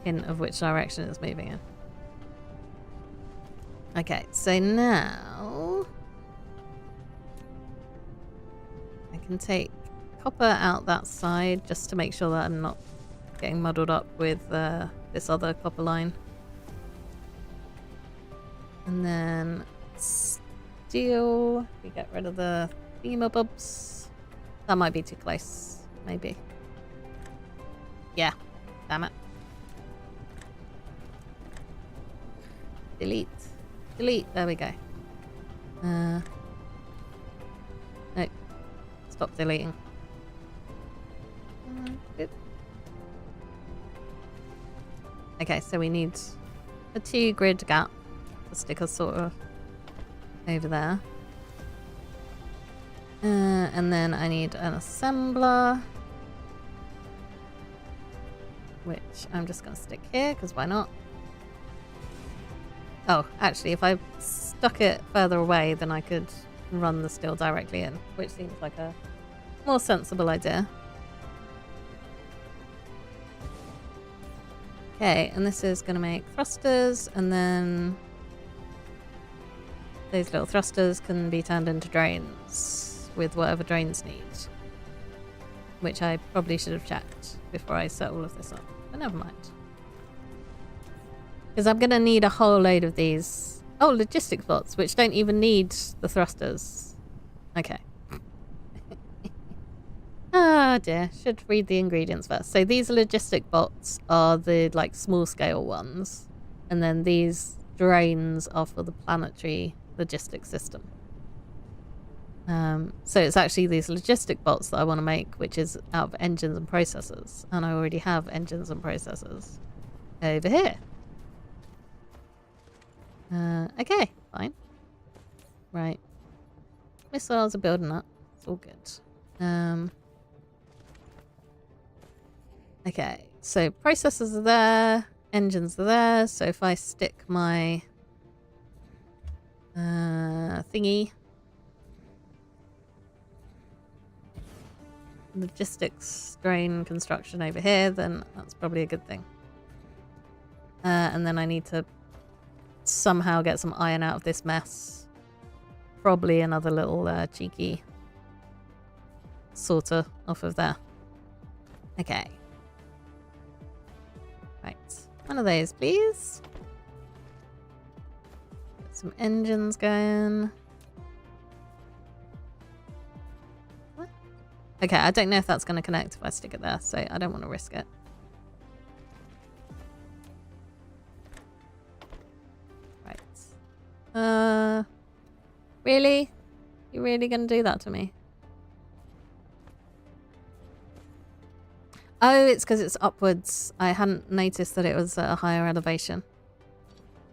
hint of which direction it's moving in. Okay, so now I can take copper out that side just to make sure that I'm not getting muddled up with this other copper line. And then steel, we get rid of the themabobs. That might be too close, maybe. Yeah, damn it. Delete. Delete, there we go. No. Stop deleting. Good. Okay, so we need a 2 grid gap to stick us sort of over there. And then I need an assembler, which I'm just going to stick here, because why not? Oh, actually, if I stuck it further away, then I could run the steel directly in, which seems like a more sensible idea. Okay, and this is going to make thrusters, and then those little thrusters can be turned into drones with whatever drones need. Which I probably should have checked before I set all of this up, but never mind. Because I'm going to need a whole load of these. Oh, logistics bots, which don't even need the thrusters. Okay. Ah dear, should read the ingredients first. So these logistic bots are the like small scale ones, and then these drains are for the planetary logistics system. So it's actually these logistic bots that I want to make, which is out of engines and processors, and I already have engines and processors over here. Okay, fine. Right. Missiles are building up. It's all good. Okay, so processors are there, engines are there, so if I stick my thingy, logistics drain construction over here, then that's probably a good thing. And then I need to somehow get some iron out of this mess. Probably another little cheeky sorter off of there. Okay. Right. One of those, please. Get some engines going. What? Okay, I don't know if that's going to connect if I stick it there, so I don't want to risk it. Right. Really? You really going to do that to me? Oh, it's because it's upwards. I hadn't noticed that it was at a higher elevation.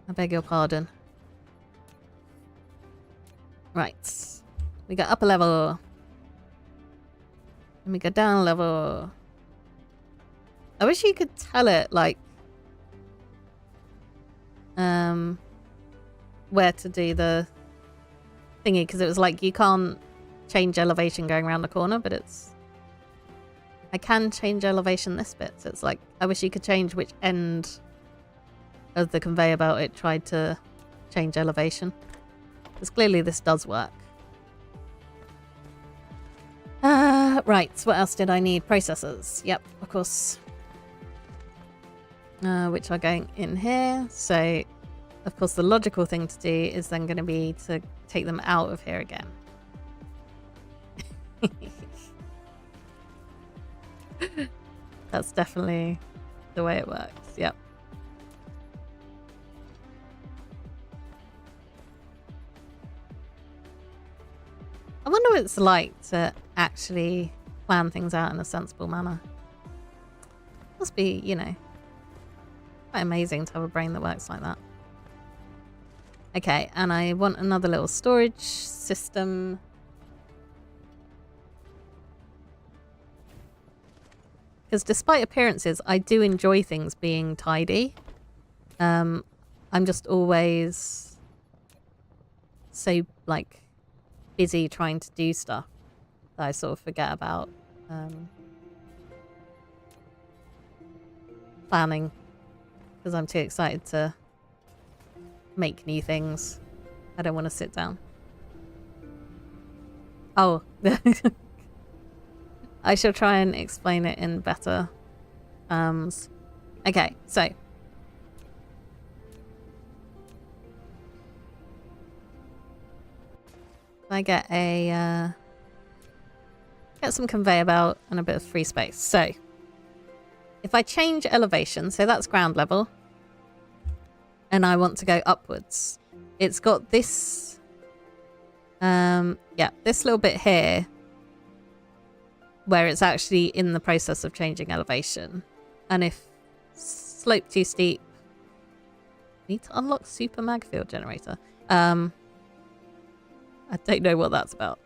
I beg your pardon. Right. We go up a level. And we go down a level. I wish you could tell it, like, where to do the thingy, because it was like you can't change elevation going around the corner, but it's... I can change elevation this bit, so it's like, I wish you could change which end of the conveyor belt it tried to change elevation. Because clearly this does work. Right, what else did I need? Processors. Yep, of course. Which are going in here. So, of course, the logical thing to do is then going to be to take them out of here again. That's definitely the way it works. Yep. I wonder what it's like to actually plan things out in a sensible manner. Must be, you know, quite amazing to have a brain that works like that. Okay, and I want another little storage system. Because despite appearances, I do enjoy things being tidy. I'm just always so, like, busy trying to do stuff that I sort of forget about planning. Because I'm too excited to make new things. I don't want to sit down. Oh. I shall try and explain it in better terms. Okay, so. If I get a, get some conveyor belt and a bit of free space. So, if I change elevation, so that's ground level, and I want to go upwards, it's got this, yeah, this little bit here, where it's actually in the process of changing elevation. And if slope too steep, need to unlock super mag field generator. I don't know what that's about.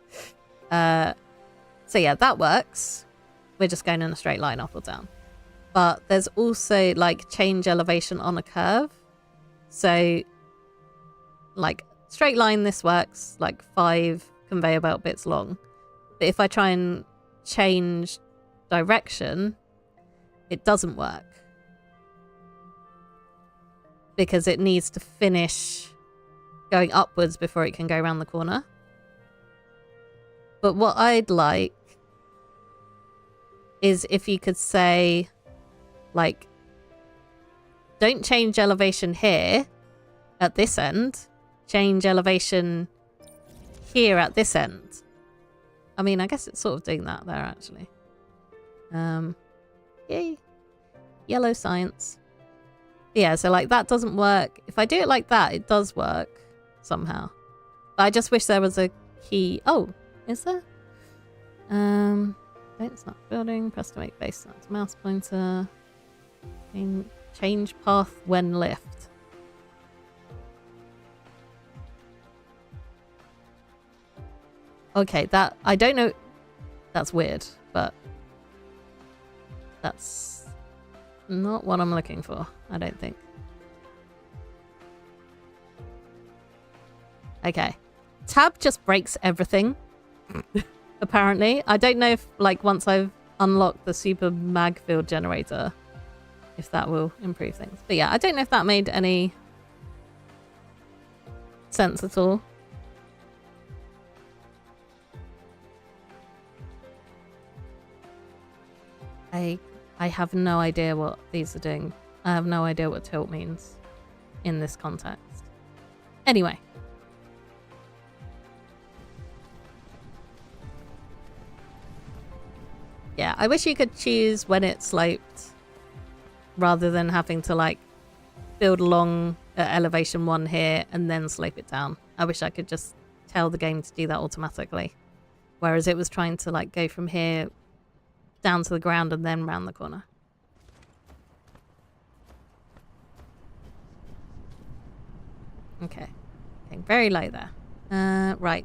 So yeah, that works. We're just going in a straight line up or down. But there's also like change elevation on a curve. So like straight line, this works like 5 conveyor belt bits long. But if I try and change direction, it doesn't work because it needs to finish going upwards before it can go around the corner. But what I'd like is if you could say, like, don't change elevation here at this end, change elevation here at this end. I mean, I guess it's sort of doing that there, actually. Yay. Yellow science. Yeah, so like that doesn't work. If I do it like that, it does work somehow. But I just wish there was a key. Oh, is there? Don't start building. Press to make base start to mouse pointer. Change path when lift. Okay, that I don't know. That's weird, but that's not what I'm looking for, I don't think. Okay. Tab just breaks everything. Apparently. I don't know if, like, once I've unlocked the super mag field generator, if that will improve things. But yeah, I don't know if that made any sense at all. I have no idea what these are doing. I have no idea what tilt means in this context. Anyway. Yeah, I wish you could choose when it's sloped rather than having to like build along at elevation 1 here and then slope it down. I wish I could just tell the game to do that automatically. Whereas it was trying to like go from here down to the ground and then round the corner. Okay. Getting very low there. Right.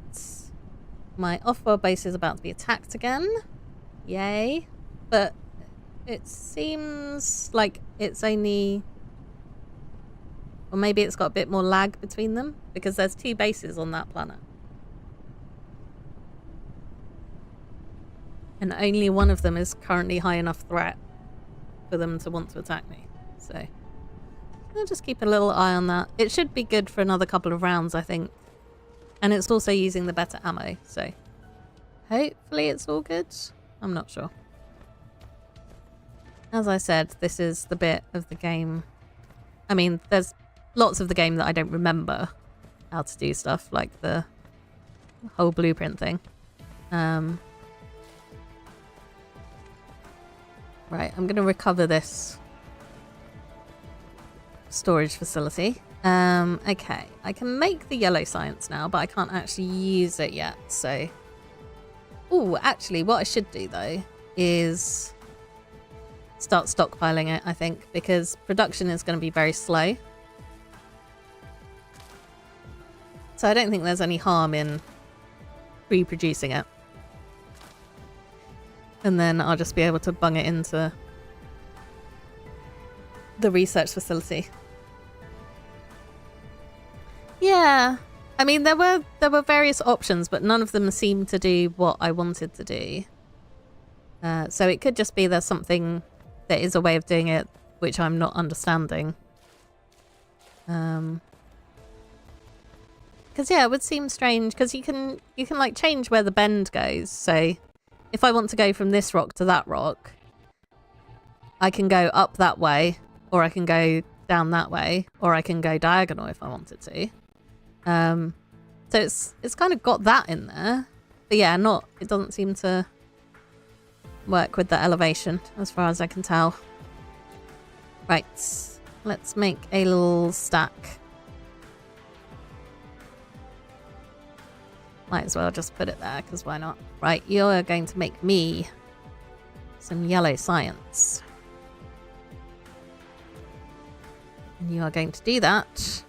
My off-world base is about to be attacked again. Yay. But it seems like it's only... Or maybe it's got a bit more lag between them because there's 2 bases on that planet. And only one of them is currently high enough threat for them to want to attack me. So I'll just keep a little eye on that. It should be good for another couple of rounds, I think. And it's also using the better ammo, so hopefully it's all good. I'm not sure. As I said, this is the bit of the game. I mean, there's lots of the game that I don't remember how to do stuff, like the whole blueprint thing. Right, I'm going to recover this storage facility. Okay, I can make the yellow science now, but I can't actually use it yet, so... Ooh, actually, what I should do, though, is start stockpiling it, I think, because production is going to be very slow. So I don't think there's any harm in pre-producing it. And then I'll just be able to bung it into the research facility. Yeah. I mean, there were various options, but none of them seemed to do what I wanted to do. So it could just be there's something that is a way of doing it which I'm not understanding. Because yeah, it would seem strange because you can like change where the bend goes. So if I want to go from this rock to that rock, I can go up that way, or I can go down that way, or I can go diagonal if I wanted to. So it's kind of got that in there, but yeah, it doesn't seem to work with the elevation as far as I can tell. Right, let's make a little stack. Might as well just put it there, because why not? Right, you're going to make me some yellow science. And you are going to do that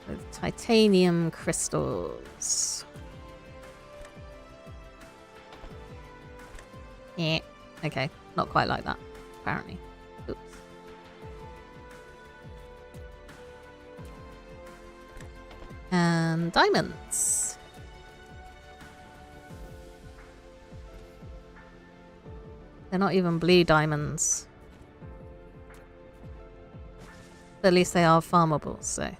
with titanium crystals. Yeah, okay, not quite like that, apparently. Oops. And diamonds. They're not even blue diamonds. But at least they are farmable, so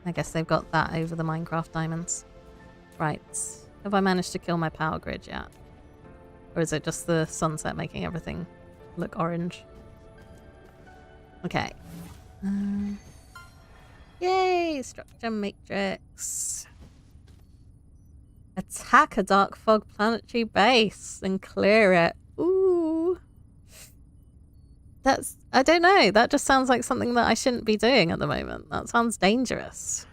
I guess they've got that over the Minecraft diamonds. Right. Have I managed to kill my power grid yet? Or is it just the sunset making everything look orange? Okay. Yay! Structure matrix. Attack a dark fog planetary base and clear it. Ooh. I don't know. That just sounds like something that I shouldn't be doing at the moment. That sounds dangerous.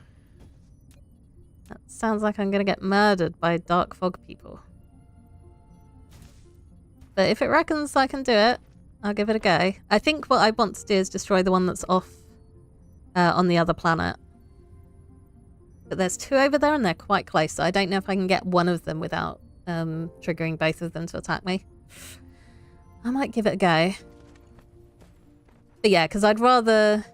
That sounds like I'm gonna get murdered by dark fog people. But if it reckons I can do it, I'll give it a go. I think what I want to do is destroy the one that's off on the other planet. But there's two over there and they're quite close, so I don't know if I can get one of them without triggering both of them to attack me. I might give it a go. But yeah, because I'd rather...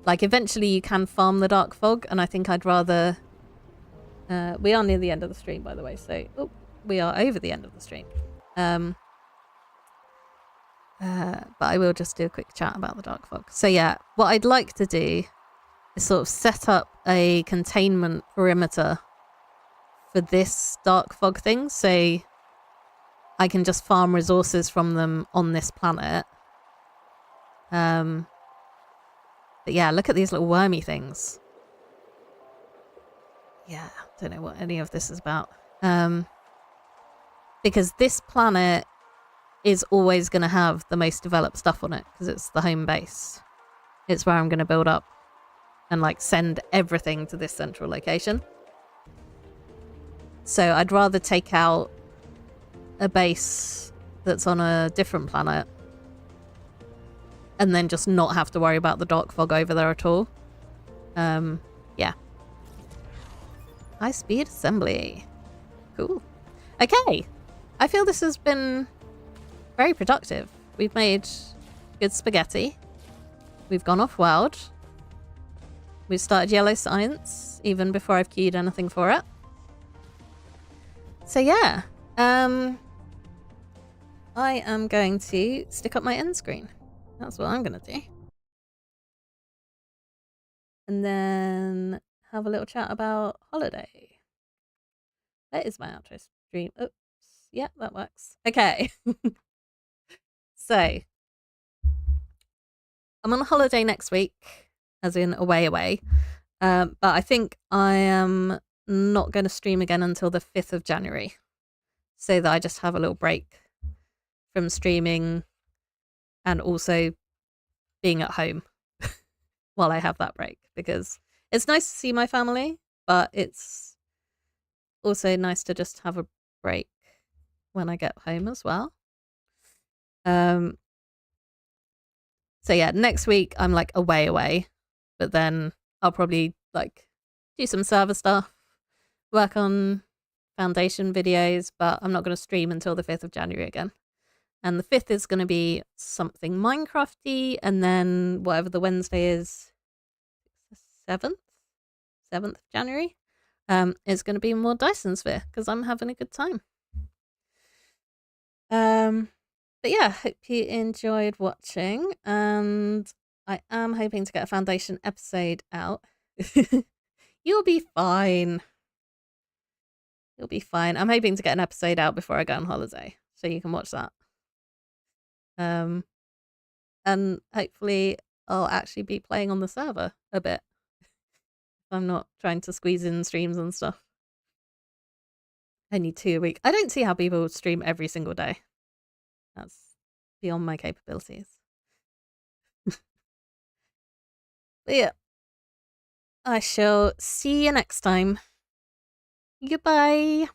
Like, eventually you can farm the dark fog, and I think I'd rather... we are near the end of the stream, by the way, so... Oh, we are over the end of the stream. But I will just do a quick chat about the dark fog. So yeah, what I'd like to do is sort of set up a containment perimeter for this dark fog thing, so I can just farm resources from them on this planet. But yeah, look at these little wormy things. Yeah, don't know what any of this is about. Because this planet is always going to have the most developed stuff on it, because it's the home base. It's where I'm going to build up and like send everything to this central location. So I'd rather take out a base that's on a different planet and then just not have to worry about the dark fog over there at all. Yeah. High speed assembly. Cool. Okay. I feel this has been very productive. We've made good spaghetti. We've gone off world. We've started yellow science even before I've queued anything for it. So yeah. I am going to stick up my end screen. That's what I'm going to do. And then have a little chat about holiday. That is my outro stream. Oops. Yeah, that works. Okay. So, I'm on a holiday next week, as in away. But I think I am not going to stream again until the 5th of January. So that I just have a little break from streaming and also being at home while I have that break, because it's nice to see my family, but it's also nice to just have a break when I get home as well. So yeah, next week I'm like away, but then I'll probably like do some server stuff, work on foundation videos, but I'm not going to stream until the 5th of January again. And the 5th is going to be something Minecrafty, and then whatever the Wednesday is, 7th of January, is going to be more Dyson Sphere, because I'm having a good time. But yeah, hope you enjoyed watching, and I am hoping to get a foundation episode out. You'll be fine. You'll be fine. I'm hoping to get an episode out before I go on holiday, so you can watch that. And hopefully I'll actually be playing on the server a bit. I'm not trying to squeeze in streams and stuff. Only 2 a week. I don't see how people stream every single day. That's beyond my capabilities. But yeah, I shall see you next time. Goodbye.